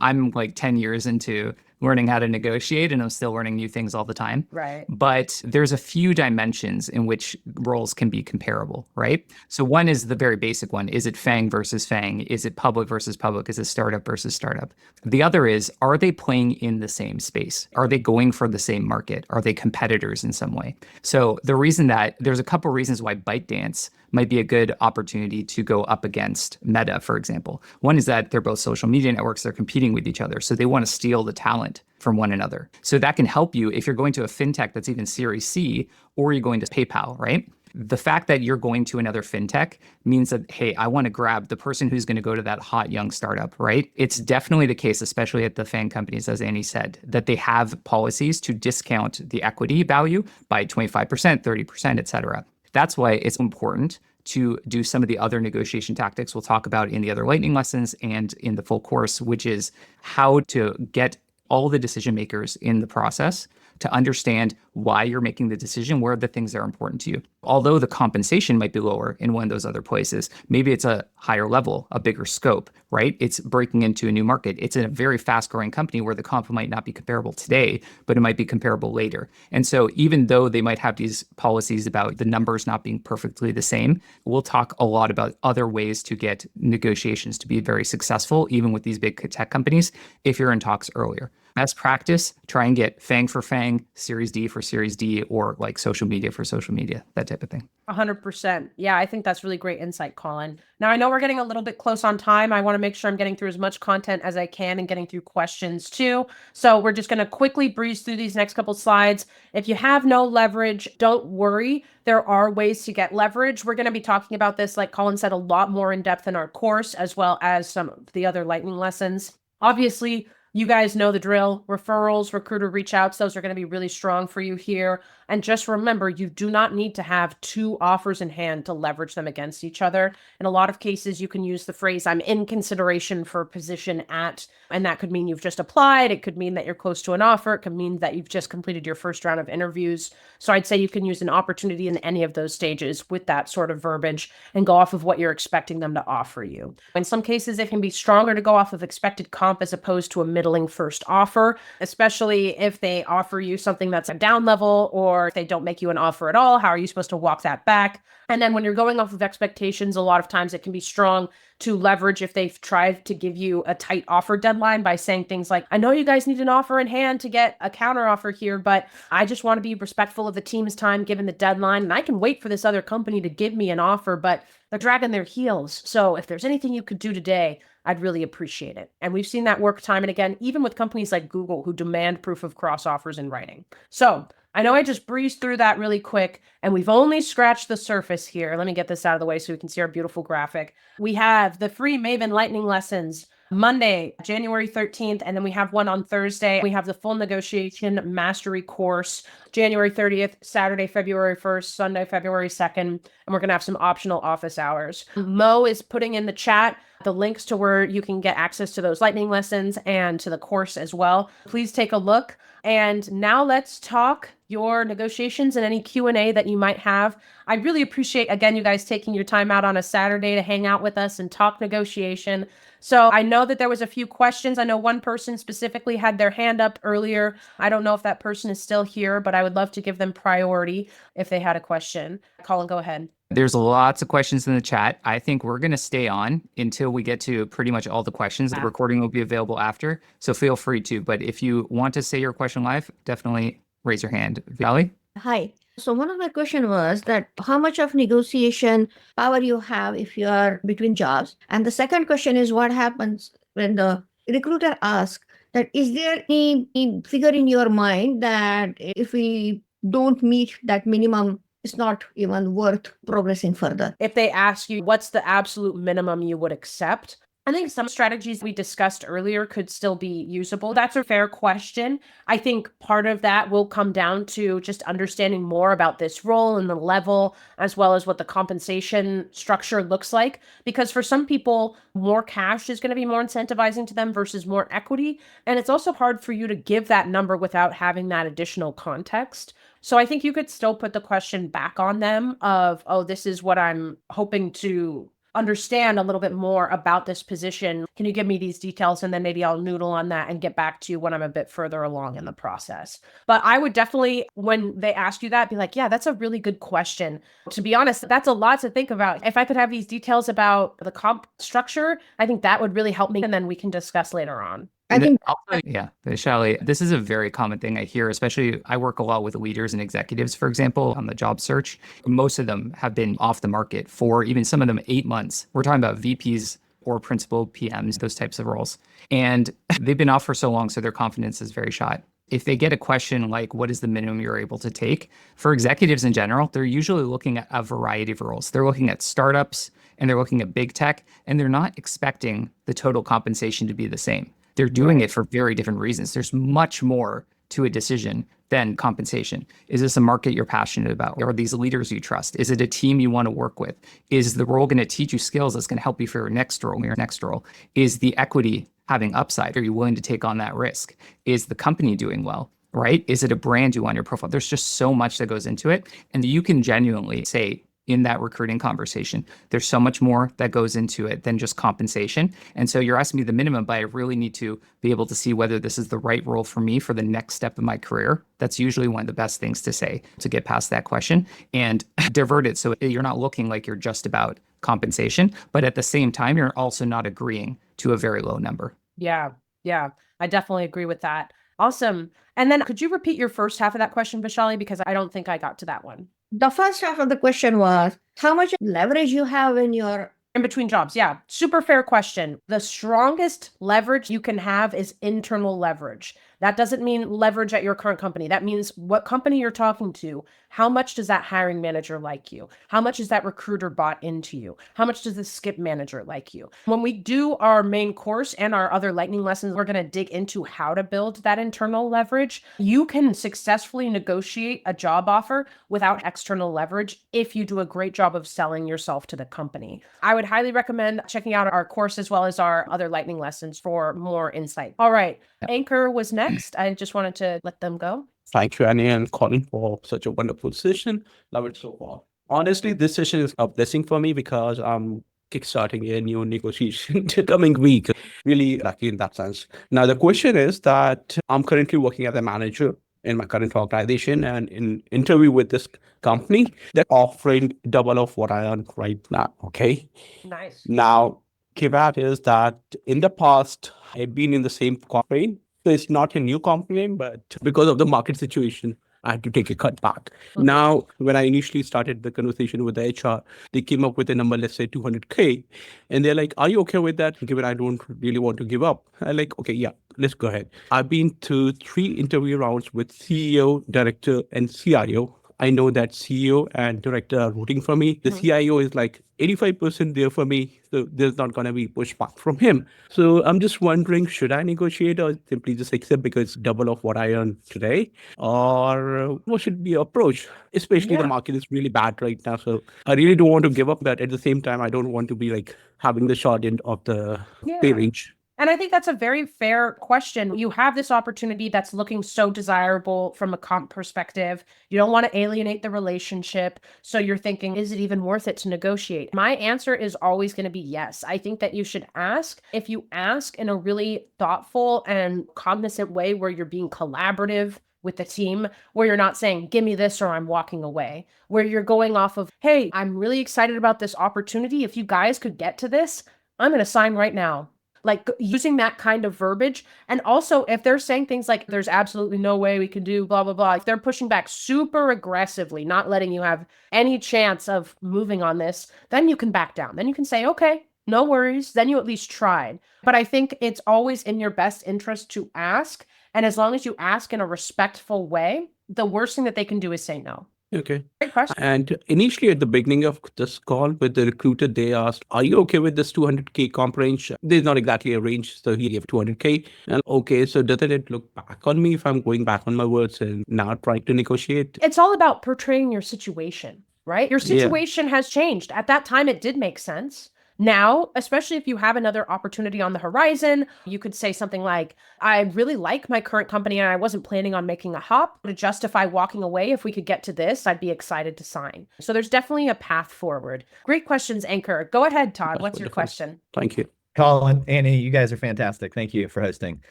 I'm like 10 years into learning how to negotiate, and I'm still learning new things all the time. Right. But there's a few dimensions in which roles can be comparable, right? So one is the very basic one. Is it FAANG versus FAANG? Is it public versus public? Is it startup versus startup? The other is, are they playing in the same space? Are they going for the same market? Are they competitors in some way? So there's a couple reasons why ByteDance might be a good opportunity to go up against Meta, for example. One is that they're both social media networks. They're competing with each other. So they want to steal the talent from one another. So that can help you if you're going to a fintech that's even Series C, or you're going to PayPal, right? The fact that you're going to another fintech means that, hey, I want to grab the person who's going to go to that hot young startup, right? It's definitely the case, especially at the FAANG companies, as Annie said, that they have policies to discount the equity value by 25%, 30%, et cetera. That's why it's important to do some of the other negotiation tactics we'll talk about in the other lightning lessons and in the full course, which is how to get all the decision makers in the process to understand why you're making the decision, where are the things that are important to you. Although the compensation might be lower in one of those other places, maybe it's a higher level, a bigger scope, right? It's breaking into a new market. It's in a very fast growing company where the comp might not be comparable today, but it might be comparable later. And so even though they might have these policies about the numbers not being perfectly the same, we'll talk a lot about other ways to get negotiations to be very successful, even with these big tech companies, if you're in talks earlier. Best practice, try and get FAANG for FAANG, Series D for Series D, or like social media for social media, that type of thing. 100%. Yeah, I think that's really great insight, Colin. Now, I know we're getting a little bit close on time. I want to make sure I'm getting through as much content as I can and getting through questions too. So we're just going to quickly breeze through these next couple slides. If you have no leverage, don't worry. There are ways to get leverage. We're going to be talking about this, like Colin said, a lot more in depth in our course, as well as some of the other lightning lessons. Obviously, you guys know the drill. Referrals, recruiter reach outs, those are going to be really strong for you here. And just remember, you do not need to have two offers in hand to leverage them against each other. In a lot of cases, you can use the phrase, I'm in consideration for a position at, and that could mean you've just applied. It could mean that you're close to an offer. It could mean that you've just completed your first round of interviews. So I'd say you can use an opportunity in any of those stages with that sort of verbiage and go off of what you're expecting them to offer you. In some cases, it can be stronger to go off of expected comp as opposed to a middling first offer, especially if they offer you something that's a down level, or if they don't make you an offer at all. How are you supposed to walk that back? And then when you're going off of expectations, a lot of times it can be strong to leverage if they've tried to give you a tight offer deadline by saying things like, I know you guys need an offer in hand to get a counter offer here, but I just want to be respectful of the team's time given the deadline. And I can wait for this other company to give me an offer, but they're dragging their heels. So if there's anything you could do today, I'd really appreciate it. And we've seen that work time and again, even with companies like Google who demand proof of cross offers in writing. So I know I just breezed through that really quick, and we've only scratched the surface here. Let me get this out of the way so we can see our beautiful graphic. We have the free Maven Lightning lessons Monday, January 13th, and then we have one on Thursday. We have the full negotiation mastery course, January 30th, Saturday, February 1st, Sunday, February 2nd, and we're going to have some optional office hours. Mo is putting in the chat the links to where you can get access to those lightning lessons and to the course as well. Please take a look. And now let's talk your negotiations and any Q&A that you might have. I really appreciate, again, you guys taking your time out on a Saturday to hang out with us and talk negotiation. So I know that there was a few questions. I know one person specifically had their hand up earlier. I don't know if that person is still here, but I would love to give them priority if they had a question. Colin, go ahead. There's lots of questions in the chat. I think we're going to stay on until we get to pretty much all the questions. The recording will be available after, so feel free to. But if you want to say your question live, definitely raise your hand. Vali? Hi. So one of my question was that how much of negotiation power you have if you are between jobs? And the second question is what happens when the recruiter asks that is there any figure in your mind that if we don't meet that minimum, it's not even worth progressing further? If they ask you what's the absolute minimum you would accept, I think some strategies we discussed earlier could still be usable. That's a fair question. I think part of that will come down to just understanding more about this role and the level, as well as what the compensation structure looks like. Because for some people, more cash is going to be more incentivizing to them versus more equity. And it's also hard for you to give that number without having that additional context. So I think you could still put the question back on them of, oh, this is what I'm hoping to understand a little bit more about this position. Can you give me these details? And then maybe I'll noodle on that and get back to you when I'm a bit further along in the process. But I would definitely, when they ask you that, be like, yeah, that's a really good question. To be honest, that's a lot to think about. If I could have these details about the comp structure, I think that would really help me. And then we can discuss later on. I think Yeah, Vaishali, this is a very common thing I hear, especially I work a lot with leaders and executives, for example, on the job search. Most of them have been off the market for even some of them 8 months. We're talking about VPs or principal PMs, those types of roles. And they've been off for so long, so their confidence is very shot. If they get a question like, what is the minimum you're able to take? For executives in general, they're usually looking at a variety of roles. They're looking at startups and they're looking at big tech, and they're not expecting the total compensation to be the same. They're doing it for very different reasons. There's much more to a decision than compensation. Is this a market you're passionate about? Are these leaders you trust? Is it a team you want to work with? Is the role going to teach you skills that's going to help you for your next role? Is the equity having upside? Are you willing to take on that risk? Is the company doing well? Right? Is it a brand you want your profile? There's just so much that goes into it. And you can genuinely say, in that recruiting conversation, there's so much more that goes into it than just compensation. And so you're asking me the minimum, but I really need to be able to see whether this is the right role for me for the next step of my career. That's usually one of the best things to say to get past that question and divert it so you're not looking like you're just about compensation, but at the same time, you're also not agreeing to a very low number. Yeah, yeah, I definitely agree with that. Awesome. And then could you repeat your first half of that question, Vishali? Because I don't think I got to that one. the first half of the question was how much leverage you have in your In between jobs. Yeah. Super fair question. The strongest leverage you can have is internal leverage. That doesn't mean leverage at your current company. That means what company you're talking to. How much does that hiring manager like you? How much is that recruiter bought into you? How much does the skip manager like you? When we do our main course and our other lightning lessons, we're going to dig into how to build that internal leverage. You can successfully negotiate a job offer without external leverage if you do a great job of selling yourself to the company. I would highly recommend checking out our course as well as our other lightning lessons for more insight. All right. Anchor was next. I just wanted to let them go. Thank you, Annie and Colin, for such a wonderful session. Love it so far. Honestly, this session is a blessing for me because I'm kickstarting a new negotiation coming week. Really lucky in that sense. Now, the question is that I'm currently working as a manager in my current organization, and in interview with this company, they're offering double of what I earn right now. Okay. Nice. Now, caveat is that in the past, I've been in the same complaint. So it's not a new complaint, but because of the market situation, I had to take a cut back. Mhm. Now, when I initially started the conversation with the HR, they came up with a number, let's say 200K. And they're like, are you okay with that? Given I don't really want to give up. I'm like, okay, yeah, let's go ahead. I've been to 3 interview rounds with CEO, director, and CIO. I know that CEO and director are rooting for me. The Mhm. CIO is like 85% there for me. So there's not going to be pushback from him. So I'm just wondering, should I negotiate or simply just accept because it's double of what I earn today? Or what should be approach? Especially the Yeah. market is really bad right now. So I really don't want to give up, but at the same time, I don't want to be like having the short end of the pay Yeah. range. And I think that's a very fair question. You have this opportunity that's looking so desirable from a comp perspective. You don't want to alienate the relationship. So you're thinking, is it even worth it to negotiate? My answer is always going to be yes. I think that you should ask. If you ask in a really thoughtful and cognizant way where you're being collaborative with the team, where you're not saying, give me this or I'm walking away, where you're going off of, hey, I'm really excited about this opportunity. If you guys could get to this, I'm going to sign right now. Like using that kind of verbiage. And also, if they're saying things like, there's absolutely no way we can do blah, blah, blah, if they're pushing back super aggressively, not letting you have any chance of moving on this, then you can back down. Then you can say, okay, no worries. Then you at least tried. But I think it's always in your best interest to ask. And as long as you ask in a respectful way, the worst thing that they can do is say no. Okay. Great question. And initially at the beginning of this call with the recruiter, they asked, are you okay with this 200K comp range? There's not exactly a range, so he gave 200K. And okay, so doesn't it look back on me if I'm going back on my words and not trying to negotiate? It's all about portraying your situation, right? Your Yeah. situation has changed. At that time, it did make sense. Now, especially if you have another opportunity on the horizon, you could say something like, I really like my current company and I wasn't planning on making a hop. To justify walking away, if we could get to this, I'd be excited to sign. So there's definitely a path forward. Great questions, Anchor. Go ahead, Todd. That's What's your wonderful. question? Thank you. Colin, Annie, you guys are fantastic. Thank you for hosting.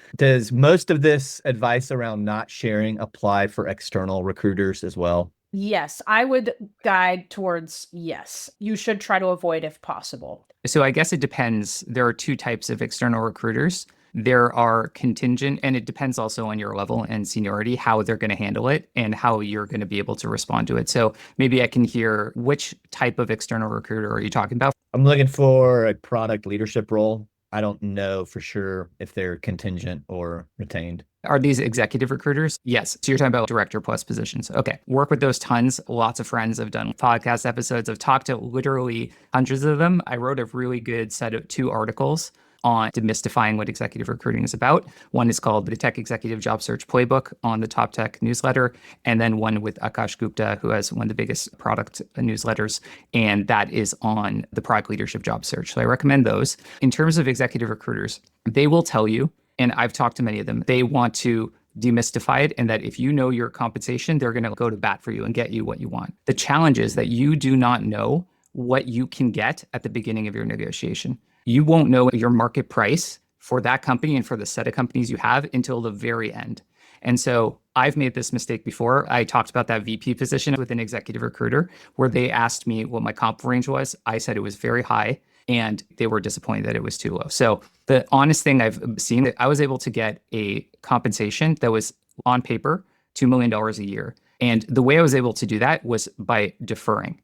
Does most of this advice around not sharing apply for external recruiters as well? Yes, I would guide towards yes. You should try to avoid if possible. So I guess it depends. There are two types of external recruiters. There are contingent, and it depends also on your level and seniority, how they're going to handle it and how you're going to be able to respond to it. So maybe I can hear, which type of external recruiter are you talking about? I'm looking for a product leadership role. I don't know for sure if they're contingent or retained. Are these executive recruiters? Yes. So you're talking about director plus positions. Okay. Work with those tons. Lots of friends have done podcast episodes. I've talked to literally hundreds of them. I wrote a really good set of 2 articles on demystifying what executive recruiting is about. One is called the Tech Executive Job Search Playbook on the Top Tech newsletter, and then one with Akash Gupta, who has one of the biggest product newsletters, and that is on the product leadership job search. So I recommend those. In terms of executive recruiters, they will tell you, and I've talked to many of them, they want to demystify it, and that if you know your compensation, they're going to go to bat for you and get you what you want. The challenge is that you do not know what you can get at the beginning of your negotiation. You won't know your market price for that company and for the set of companies you have until the very end. And so I've made this mistake before. I talked about that VP position with an executive recruiter where they asked me what my comp range was. I said it was very high, and they were disappointed that it was too low. So the honest thing I've seen, I was able to get a compensation that was on paper $2 million a year. And the way I was able to do that was by deferring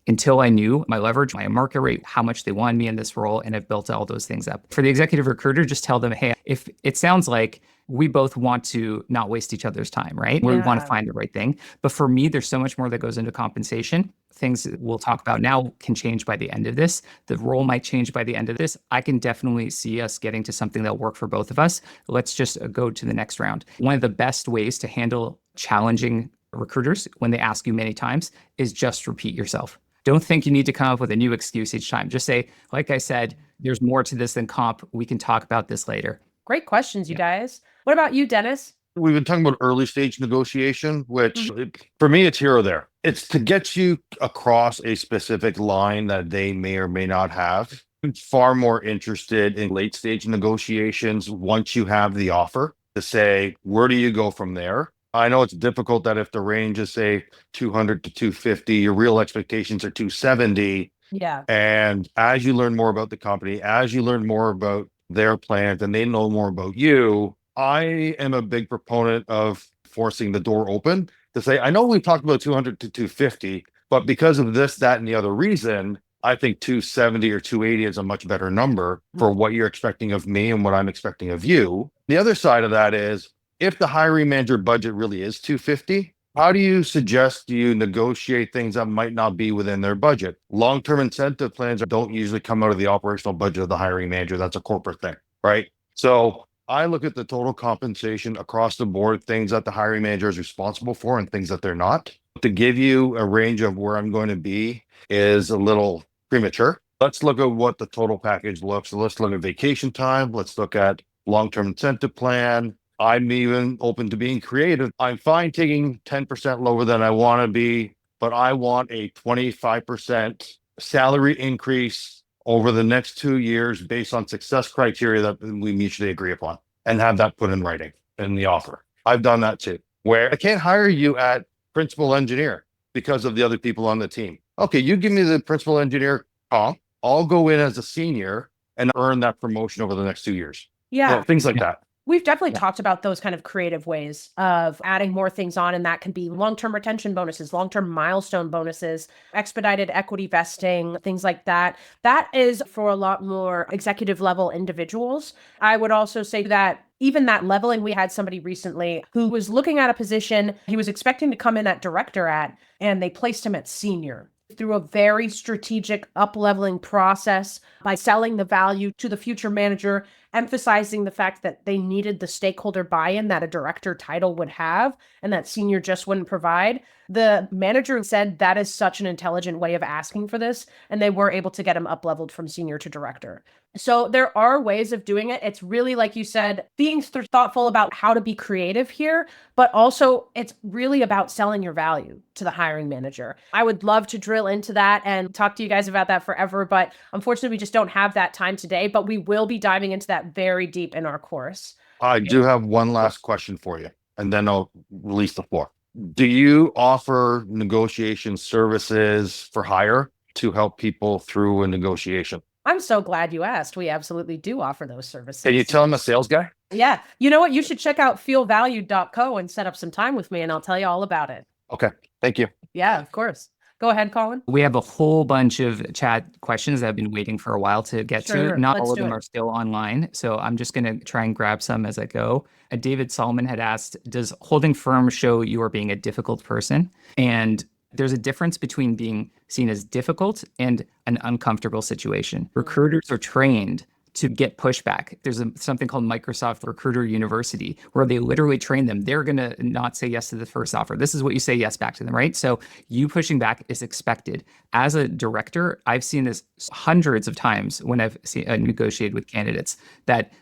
until I knew my leverage, my market rate, how much they wanted me in this role, and I've built all those things up. For the executive recruiter, just tell them, hey, if it sounds like we both want to not waste each other's time, right? We want to find the right thing. But for me, there's so much more that goes into compensation. Things that we'll talk about now can change by the end of this. The role might change by the end of this. I can definitely see us getting to something that'll work for both of us. Let's just go to the next round. One of the best ways to handle challenging recruiters when they ask you many times is just repeat yourself. Don't think you need to come up with a new excuse each time. Just say, like I said, there's more to this than comp. We can talk about this later. Great questions, you guys. What about you, Dennis? We've been talking about early stage negotiation, which for me, it's here or there. It's to get you across a specific line that they may or may not have. I'm far more interested in late stage negotiations once you have the offer to say, where do you go from there? I know it's difficult that if the range is say 200 to 250, your real expectations are 270. Yeah. And as you learn more about the company, as you learn more about their plans and they know more about you, I am a big proponent of forcing the door open to say, I know we've talked about 200 to 250, but because of this, that, and the other reason, I think 270 or 280 is a much better number for what you're expecting of me and what I'm expecting of you. The other side of that is, if the hiring manager budget really is 250, how do you suggest you negotiate things that might not be within their budget? Long-term incentive plans don't usually come out of the operational budget of the hiring manager. That's a corporate thing, right? So I look at the total compensation across the board, things that the hiring manager is responsible for and things that they're not. To give you a range of where I'm going to be is a little premature. Let's look at what the total package looks. So let's look at vacation time. Let's look at long-term incentive plan. I'm even open to being creative. I'm fine taking 10% lower than I want to be, but I want a 25% salary increase over the next 2 years based on success criteria that we mutually agree upon and have that put in writing in the offer. I've done that too, where I can't hire you at principal engineer because of the other people on the team. Okay, you give me the principal engineer comp. I'll go in as a senior and earn that promotion over the next 2 years. Yeah. Things like that. We've definitely talked about those kind of creative ways of adding more things on, and that can be long-term retention bonuses, long-term milestone bonuses, expedited equity vesting, things like that. That is for a lot more executive level individuals. I would also say that even that leveling, we had somebody recently who was looking at a position he was expecting to come in at director at, and they placed him at senior through a very strategic up-leveling process by selling the value to the future manager, emphasizing the fact that they needed the stakeholder buy-in that a director title would have and that senior just wouldn't provide. The manager said that is such an intelligent way of asking for this, and they were able to get him up-leveled from senior to director. So there are ways of doing it. It's really, like you said, being thoughtful about how to be creative here, but also it's really about selling your value to the hiring manager. I would love to drill into that and talk to you guys about that forever, but unfortunately, we just don't have that time today, but we will be diving into that very deep in our course. I do have one last question for you, and then I'll release the floor. Do you offer negotiation services for hire to help people through a negotiation? I'm so glad you asked. We absolutely do offer those services. Can you tell I'm a sales guy? Yeah. You know what? You should check out feelvalued.co and set up some time with me, and I'll tell you all about it. Okay. Thank you. Yeah, of course. Go ahead, Colin. We have a whole bunch of chat questions that I've been waiting for a while to get Sure, to. Not let's all of do them it. are still online, so I'm just going to try and grab some as I go. David Solomon had asked, does holding firm show you are being a difficult person? And there's a difference between being seen as difficult and an uncomfortable situation. Recruiters are trained to get pushback. There's something called Microsoft Recruiter University, where they literally train them. They're going to not say yes to the first offer. This is what you say yes back to them, right? So you pushing back is expected. As a director, I've seen this hundreds of times when I've negotiated with candidates that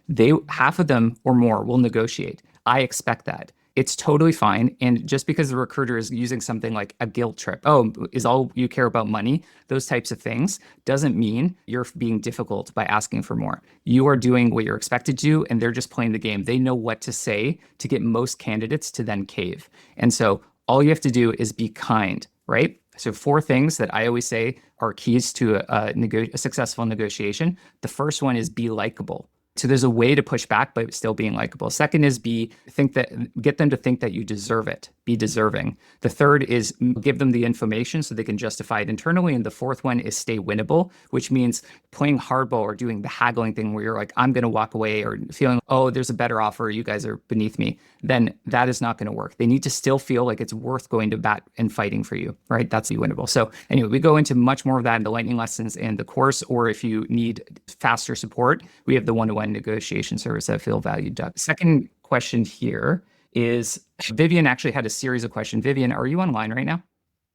half of them or more will negotiate. I expect that. It's totally fine. And just because the recruiter is using something like a guilt trip, oh, is all you care about money? Those types of things doesn't mean you're being difficult by asking for more. You are doing what you're expected to, and they're just playing the game. They know what to say to get most candidates to then cave. And so all you have to do is be kind, right? So 4 things that I always say are keys to a successful negotiation. The first one is be likable. So there's a way to push back, but still being likable. Second is get them to think that you deserve it. Be deserving. The third is give them the information so they can justify it internally. And the fourth one is stay winnable, which means playing hardball or doing the haggling thing where you're like, I'm going to walk away, or feeling, oh, there's a better offer, you guys are beneath me. Then that is not going to work. They need to still feel like it's worth going to bat and fighting for you, right? That's winnable. So anyway, we go into much more of that in the lightning lessons and the course, or if you need faster support, we have the one-to-one negotiation service at feelvalued. Second question here is Vivian actually had a series of questions. Vivian, are you online right now?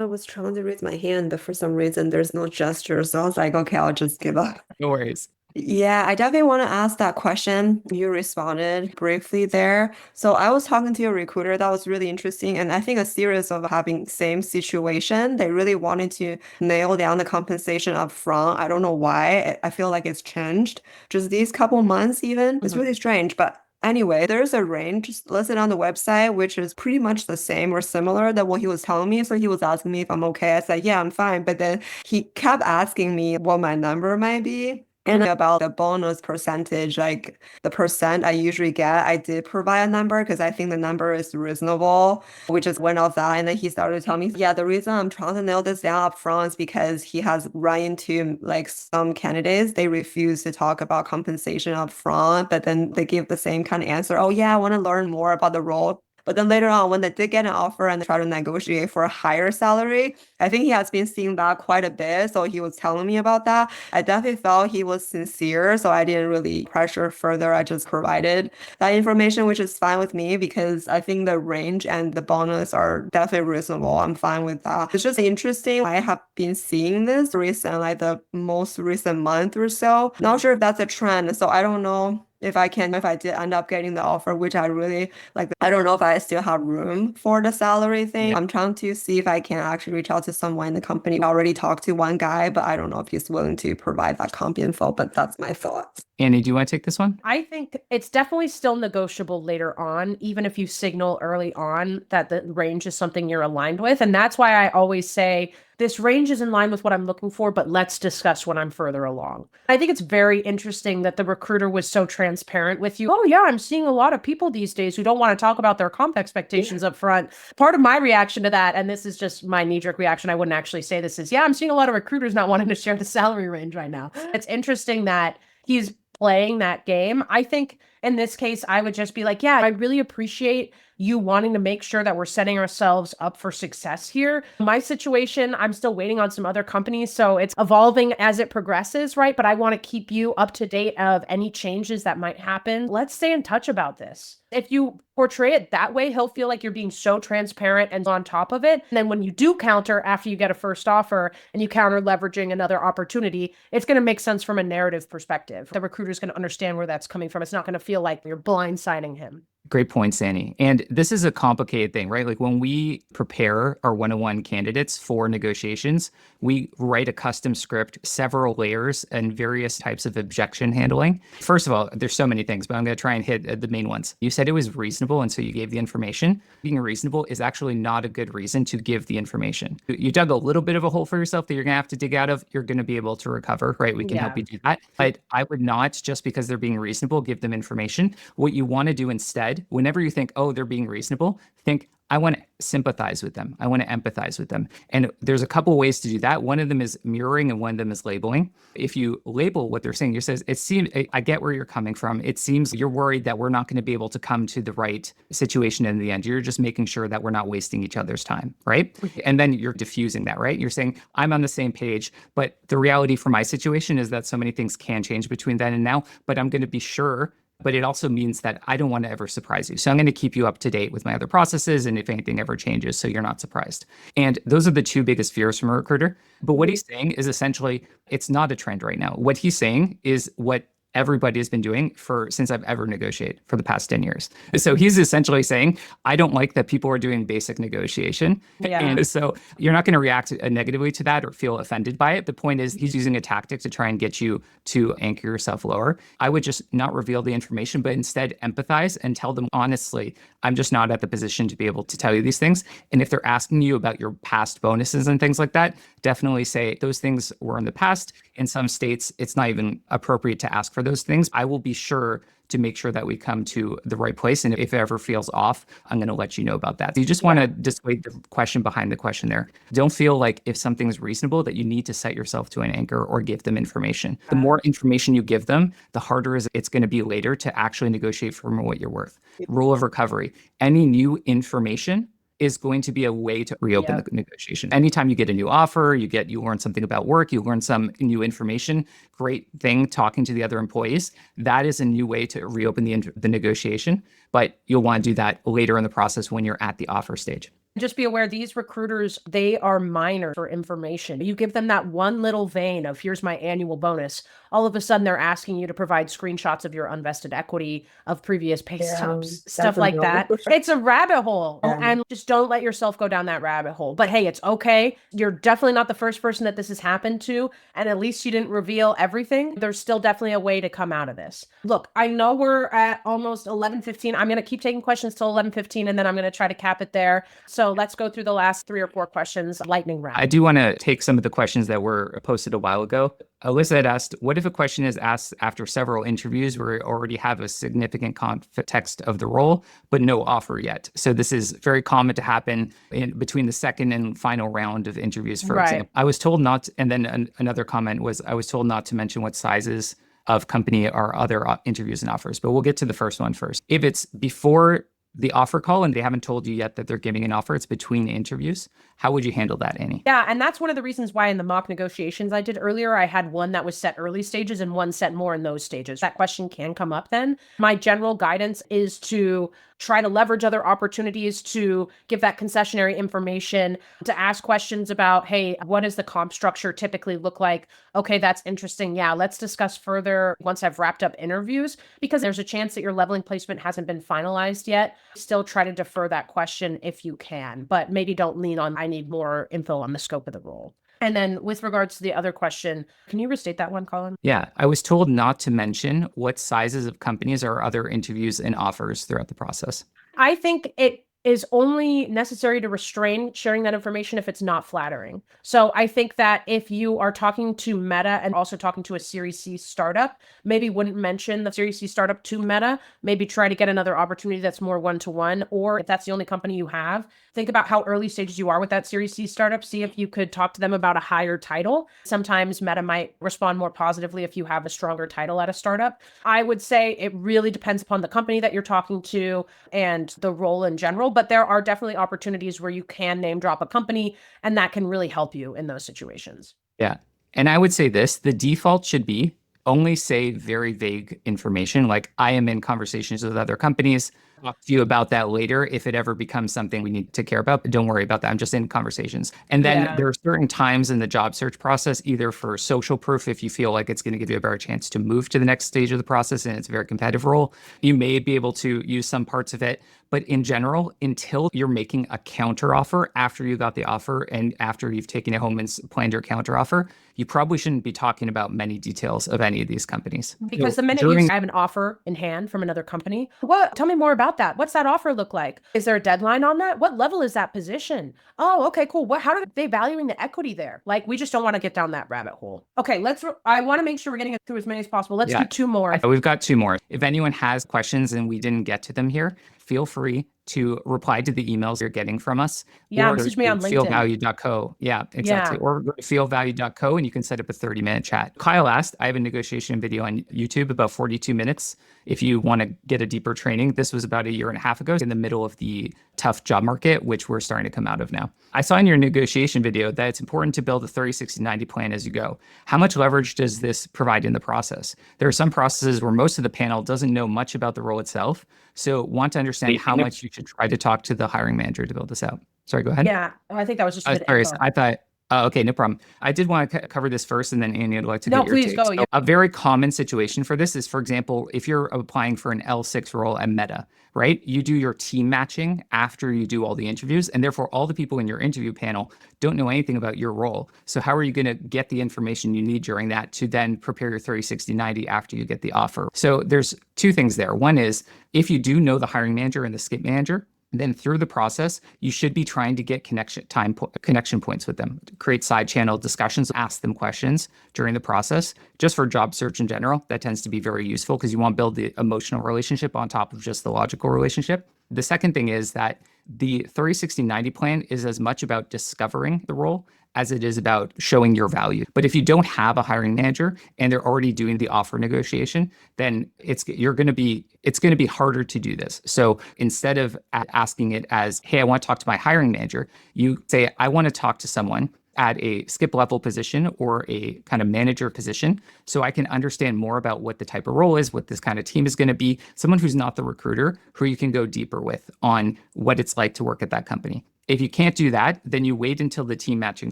I was trying to raise my hand, but for some reason there's no gesture. So I was like, okay, I'll just give up. No worries. Yeah, I definitely want to ask that question. You responded briefly there. So I was talking to a recruiter that was really interesting. And I think a series of having same situation, they really wanted to nail down the compensation up front. I don't know why. I feel like it's changed just these couple months even. It's really strange. But anyway, there's a range listed on the website, which is pretty much the same or similar than what he was telling me. So he was asking me if I'm okay. I said, yeah, I'm fine. But then he kept asking me what my number might be. And about the bonus percentage, like the percent I usually get, I did provide a number because I think the number is reasonable. We just went off that. And then he started telling me, yeah, the reason I'm trying to nail this down up front is because he has run into like some candidates, they refuse to talk about compensation up front, but then they give the same kind of answer. Oh, yeah, I want to learn more about the role. But then later on, when they did get an offer and they try to negotiate for a higher salary, I think he has been seeing that quite a bit. So he was telling me about that. I definitely felt he was sincere. So I didn't really pressure further. I just provided that information, which is fine with me because I think the range and the bonus are definitely reasonable. I'm fine with that. It's just interesting. I have been seeing this recent, like the most recent month or so. Not sure if that's a trend. So I don't know if I did end up getting the offer, which I really like. I don't know if I still have room for the salary thing. I'm trying to see if I can actually reach out to someone in the company. I already talked to one guy, but I don't know if he's willing to provide that comp info, but that's my thoughts. Annie, do you want to take this one? I think it's definitely still negotiable later on, even if you signal early on that the range is something you're aligned with. And that's why I always say this range is in line with what I'm looking for, but let's discuss when I'm further along. I think it's very interesting that the recruiter was so transparent with you. Oh yeah, I'm seeing a lot of people these days who don't want to talk about their comp expectations up front. Part of my reaction to that, and this is just my knee-jerk reaction, I wouldn't actually say this, is yeah, I'm seeing a lot of recruiters not wanting to share the salary range right now. It's interesting that he's playing that game. I think in this case, I would just be like, yeah, I really appreciate you wanting to make sure that we're setting ourselves up for success here. My situation, I'm still waiting on some other companies, so it's evolving as it progresses, right? But I want to keep you up to date of any changes that might happen. Let's stay in touch about this. If you portray it that way, he'll feel like you're being so transparent and on top of it. And then when you do counter after you get a first offer and you counter leveraging another opportunity, it's going to make sense from a narrative perspective. The recruiter's going to understand where that's coming from. It's not going to feel like you're blindsiding him. Great point, Sandy. And this is a complicated thing, right? Like when we prepare our one-on-one candidates for negotiations, we write a custom script, several layers, and various types of objection handling. First of all, there's so many things, but I'm going to try and hit the main ones. You said it was reasonable, and so you gave the information. Being reasonable is actually not a good reason to give the information. You dug a little bit of a hole for yourself that you're going to have to dig out of. You're going to be able to recover, right? We can help you do that. But I would not, just because they're being reasonable, give them information. What you want to do instead, whenever you think, oh, they're being reasonable, think, I want to sympathize with them. I want to empathize with them. And there's a couple ways to do that. One of them is mirroring and one of them is labeling. If you label what they're saying, you says, it seems, I get where you're coming from. It seems you're worried that we're not going to be able to come to the right situation in the end. You're just making sure that we're not wasting each other's time, right? And then you're diffusing that, right? You're saying, I'm on the same page, but the reality for my situation is that so many things can change between then and now, but I'm going to be sure. But it also means that I don't want to ever surprise you. So I'm going to keep you up to date with my other processes and if anything ever changes, so you're not surprised. And those are the two biggest fears from a recruiter. But what he's saying is essentially, it's not a trend right now. What he's saying is what everybody has been doing since I've ever negotiated for the past 10 years. So he's essentially saying, I don't like that people are doing basic negotiation. Yeah. And so you're not going to react negatively to that or feel offended by it. The point is he's using a tactic to try and get you to anchor yourself lower. I would just not reveal the information, but instead empathize and tell them honestly, I'm just not at the position to be able to tell you these things. And if they're asking you about your past bonuses and things like that, definitely say those things were in the past. In some states, it's not even appropriate to ask for those things. I will be sure to make sure that we come to the right place. And if it ever feels off, I'm going to let you know about that. So you just want to dissuade the question behind the question there. Don't feel like if something's reasonable that you need to set yourself to an anchor or give them information. The more information you give them, the harder it's going to be later to actually negotiate for what you're worth. Rule of recovery. Any new information is going to be a way to reopen the negotiation. Anytime you get a new offer, you learn something about work, you learn some new information, great thing talking to the other employees, that is a new way to reopen the negotiation. But you'll want to do that later in the process when you're at the offer stage. Just be aware, these recruiters, they are miners for information. You give them that one little vein of here's my annual bonus. All of a sudden, they're asking you to provide screenshots of your unvested equity, of previous pay stubs, stuff like that. It's a rabbit hole. And just don't let yourself go down that rabbit hole. But hey, it's okay. You're definitely not the first person that this has happened to. And at least you didn't reveal everything. There's still definitely a way to come out of this. Look, I know we're at almost 11:15. I'm going to keep taking questions till 11:15, and then I'm going to try to cap it there. So let's go through the last 3 or 4 questions, lightning round. I do want to take some of the questions that were posted a while ago. Alyssa had asked, what if a question is asked after several interviews where we already have a significant context of the role, but no offer yet? So this is very common to happen in between the second and final round of interviews, for example. I was told not, and then another comment was, I was told not to mention what sizes of company are other interviews and offers, but we'll get to the first one first. If it's before the offer call and they haven't told you yet that they're giving an offer, it's between interviews, how would you handle that, Annie? Yeah, and that's one of the reasons why in the mock negotiations I did earlier, I had one that was set early stages and one set more in those stages. That question can come up then. My general guidance is to try to leverage other opportunities to give that concessionary information, to ask questions about, hey, what does the comp structure typically look like? Okay, that's interesting. Yeah, let's discuss further once I've wrapped up interviews, because there's a chance that your leveling placement hasn't been finalized yet. Still try to defer that question if you can, but maybe don't lean on, I need more info on the scope of the role. And then with regards to the other question, can you restate that one, Colin? Yeah, I was told not to mention what sizes of companies or other interviews and offers throughout the process. I think it is only necessary to restrain sharing that information if it's not flattering. So I think that if you are talking to Meta and also talking to a Series C startup, maybe wouldn't mention the Series C startup to Meta, maybe try to get another opportunity that's more one-to-one, or if that's the only company you have, think about how early stages you are with that Series C startup. See if you could talk to them about a higher title. Sometimes Meta might respond more positively if you have a stronger title at a startup. I would say it really depends upon the company that you're talking to and the role in general, but there are definitely opportunities where you can name drop a company, and that can really help you in those situations. Yeah. And I would say this, the default should be only say very vague information, like I am in conversations with other companies. Talk to you about that later if it ever becomes something we need to care about. But don't worry about that. I'm just in conversations. And then Yeah. there are certain times in the job search process, either for social proof, if you feel like it's going to give you a better chance to move to the next stage of the process and it's a very competitive role, you may be able to use some parts of it. But in general, until you're making a counter offer after you got the offer and after you've taken it home and planned your counter offer, you probably shouldn't be talking about many details of any of these companies. Because So the minute during- you have an offer in hand from another company, tell me more about that. What's that offer look like? Is there a deadline on that? What level is that position? Oh, okay, cool. How are they valuing the equity there? Like, we just don't want to get down that rabbit hole. Okay, I want to make sure we're getting through as many as possible. Let's do 2 more. We've got 2 more. If anyone has questions and we didn't get to them here, feel free to reply to the emails you're getting from us. Yeah, or message me on LinkedIn. feelvalue.co. Yeah, exactly. Yeah. Or go to feelvalue.co and you can set up a 30-minute chat. Kyle asked, I have a negotiation video on YouTube, about 42 minutes. If you want to get a deeper training, this was about 1.5 years ago in the middle of the tough job market, which we're starting to come out of now. I saw in your negotiation video that it's important to build a 30-60-90 plan as you go. How much leverage does this provide in the process? There are some processes where most of the panel doesn't know much about the role itself. So want to understand how much you should try to talk to the hiring manager to build this out. Sorry, go ahead. Yeah, I think that was just a bit Sorry, info. I thought, okay, no problem. I did want to cover this first, and then Annie, I'd like to No, get your please take. go, So yeah. a very common situation for this is, for example, if you're applying for an L6 role at Meta, right? You do your team matching after you do all the interviews, and therefore all the people in your interview panel don't know anything about your role. So how are you going to get the information you need during that to then prepare your 30-60-90 after you get the offer? So there's 2 things there. One is, if you do know the hiring manager and the skip manager, then through the process, you should be trying to get connection points with them, create side channel discussions, ask them questions during the process. Just for job search in general, that tends to be very useful because you want to build the emotional relationship on top of just the logical relationship. The second thing is that the 30-60-90 plan is as much about discovering the role as it is about showing your value. But if you don't have a hiring manager and they're already doing the offer negotiation, then it's going to be harder to do this. So instead of asking it as, hey, I want to talk to my hiring manager, you say, I want to talk to someone at a skip level position or a kind of manager position, so I can understand more about what the type of role is, what this kind of team is going to be, someone who's not the recruiter, who you can go deeper with on what it's like to work at that company. If you can't do that, then you wait until the team matching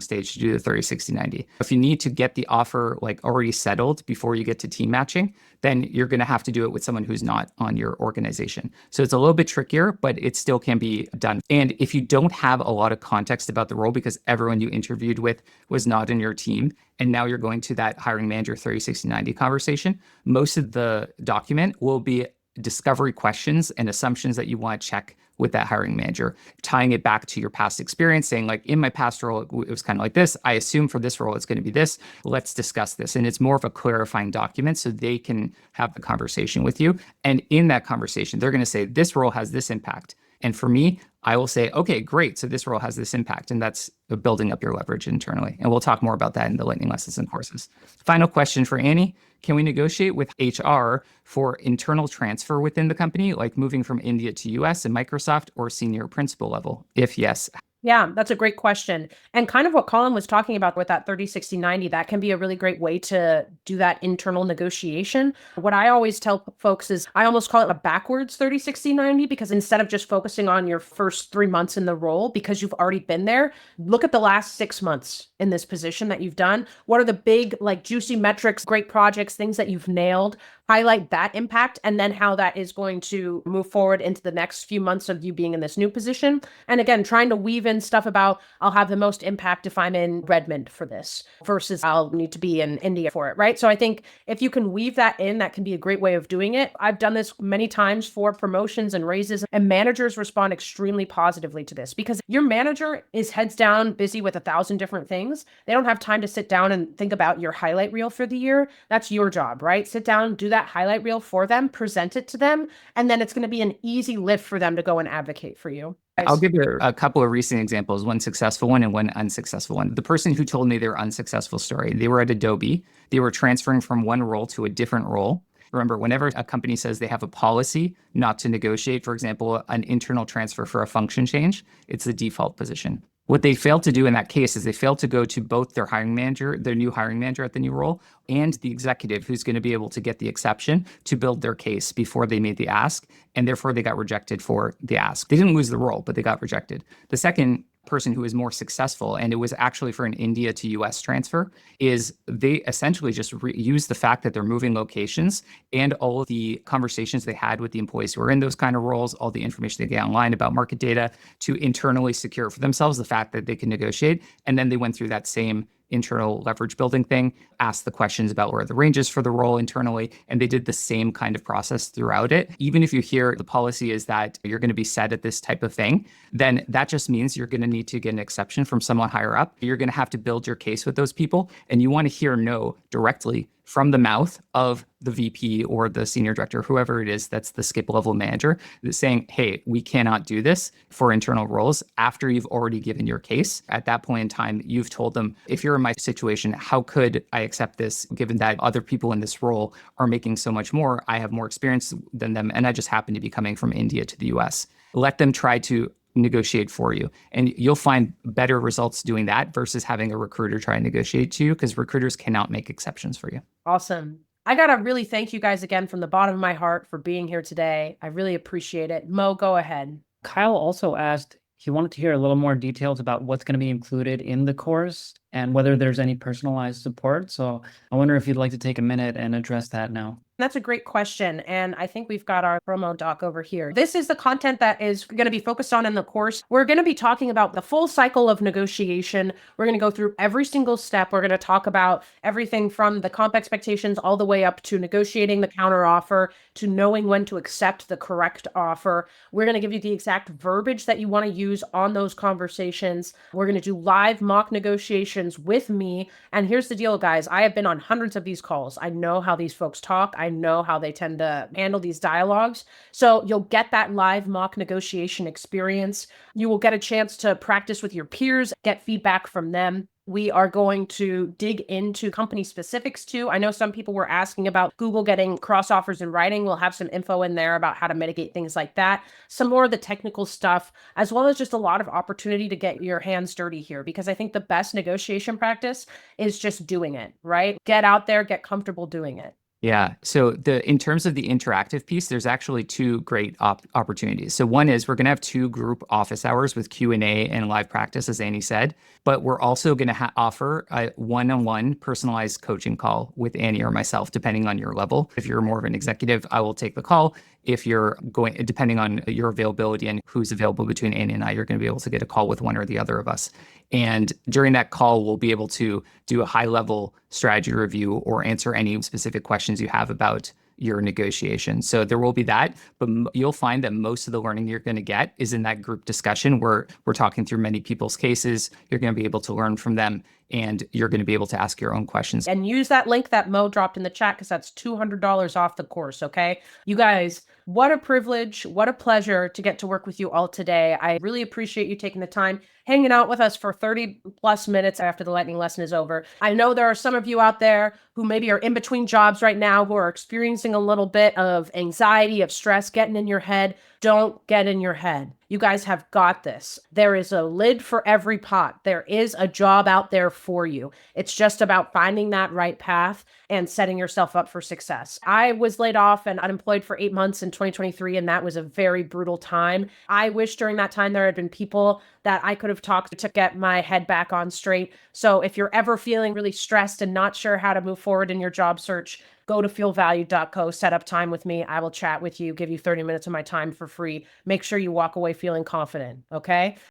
stage to do the 30-60-90. If you need to get the offer like already settled before you get to team matching, then you're going to have to do it with someone who's not on your organization. So it's a little bit trickier, but it still can be done. And if you don't have a lot of context about the role because everyone you interviewed with was not in your team, and now you're going to that hiring manager 30-60-90 conversation, most of the document will be discovery questions and assumptions that you want to check with that hiring manager, tying it back to your past experience, saying like, in my past role, it was kind of like this. I assume for this role, it's going to be this. Let's discuss this. And it's more of a clarifying document so they can have the conversation with you. And in that conversation, they're going to say, this role has this impact. And for me, I will say, okay, great. So this role has this impact. And that's building up your leverage internally. And we'll talk more about that in the lightning lessons and courses. Final question for Annie. Can we negotiate with HR for internal transfer within the company, like moving from India to US and Microsoft, or senior principal level? If yes, Yeah, that's a great question. And kind of what Colin was talking about with that 30-60-90, that can be a really great way to do that internal negotiation. What I always tell folks is I almost call it a backwards 30-60-90, because instead of just focusing on your first 3 months in the role, because you've already been there, look at the last 6 months in this position that you've done. What are the big, like, juicy metrics, great projects, things that you've nailed? highlight that impact and then how that is going to move forward into the next few months of you being in this new position. And again, trying to weave in stuff about I'll have the most impact if I'm in Redmond for this versus I'll need to be in India for it, right? So I think if you can weave that in, that can be a great way of doing it. I've done this many times for promotions and raises, and managers respond extremely positively to this because your manager is heads down busy with 1,000 different things. They don't have time to sit down and think about your highlight reel for the year. That's your job, right? Sit down, do that highlight reel for them, present it to them, and then it's going to be an easy lift for them to go and advocate for you. I'll give you a couple of recent examples, one successful one and one unsuccessful one. The person who told me their unsuccessful story, they were at Adobe. They were transferring from one role to a different role. Remember, whenever a company says they have a policy not to negotiate, for example, an internal transfer for a function change, it's the default position. What they failed to do in that case is they failed to go to both their hiring manager, their new hiring manager at the new role, and the executive who's going to be able to get the exception to build their case before they made the ask, and therefore they got rejected for the ask. They didn't lose the role, but they got rejected. The second person who was more successful, and it was actually for an India to US transfer, is they essentially just use the fact that they're moving locations and all of the conversations they had with the employees who are in those kind of roles, all the information they get online about market data to internally secure for themselves the fact that they can negotiate. And then they went through that same internal leverage building thing, asked the questions about where the ranges for the role internally, and they did the same kind of process throughout it. Even if you hear the policy is that you're going to be set at this type of thing, then that just means you're going to need to get an exception from someone higher up. You're going to have to build your case with those people, and you want to hear no directly from the mouth of the VP or the senior director, whoever it is that's the skip level manager, that's saying, hey, we cannot do this for internal roles after you've already given your case. At that point in time, you've told them, if you're in my situation, how could I accept this given that other people in this role are making so much more? I have more experience than them, and I just happen to be coming from India to the US. Let them try to negotiate for you. And you'll find better results doing that versus having a recruiter try and negotiate to you, because recruiters cannot make exceptions for you. Awesome. I got to really thank you guys again from the bottom of my heart for being here today. I really appreciate it. Mo, go ahead. Kyle also asked, he wanted to hear a little more details about what's going to be included in the course and whether there's any personalized support. So I wonder if you'd like to take a minute and address that now. That's a great question. And I think we've got our promo doc over here. This is the content that is going to be focused on in the course. We're going to be talking about the full cycle of negotiation. We're going to go through every single step. We're going to talk about everything from the comp expectations all the way up to negotiating the counter offer, to knowing when to accept the correct offer. We're going to give you the exact verbiage that you want to use on those conversations. We're going to do live mock negotiations with me. And here's the deal, guys. I have been on hundreds of these calls. I know how these folks talk. I know how they tend to handle these dialogues. So you'll get that live mock negotiation experience. You will get a chance to practice with your peers, get feedback from them. We are going to dig into company specifics too. I know some people were asking about Google getting cross offers in writing. We'll have some info in there about how to mitigate things like that. Some more of the technical stuff, as well as just a lot of opportunity to get your hands dirty here, because I think the best negotiation practice is just doing it, right? Get out there, get comfortable doing it. Yeah. So in terms of the interactive piece, there's actually two great opportunities. So one is we're going to have 2 group office hours with Q&A and live practice, as Annie said, but we're also going to offer a one-on-one personalized coaching call with Annie or myself, depending on your level. If you're more of an executive, I will take the call. If you're going, depending on your availability and who's available between Annie and I, you're going to be able to get a call with one or the other of us. And during that call, we'll be able to do a high-level strategy review or answer any specific questions you have about your negotiation. So there will be that, but you'll find that most of the learning you're going to get is in that group discussion where we're talking through many people's cases. You're going to be able to learn from them, and you're going to be able to ask your own questions. And use that link that Mo dropped in the chat, because that's $200 off the course, okay? You guys, what a privilege, what a pleasure to get to work with you all today. I really appreciate you taking the time, hanging out with us for 30 plus minutes after the lightning lesson is over. I know there are some of you out there who maybe are in between jobs right now, who are experiencing a little bit of anxiety, of stress getting in your head. Don't get in your head. You guys have got this. There is a lid for every pot. There is a job out there for you. It's just about finding that right path and setting yourself up for success. I was laid off and unemployed for 8 months in 2023, and that was a very brutal time. I wish during that time there had been people that I could have talked to get my head back on straight. So if you're ever feeling really stressed and not sure how to move forward in your job search, go to feelvalued.co, set up time with me. I will chat with you, give you 30 minutes of my time for free. Make sure you walk away feeling confident. Okay.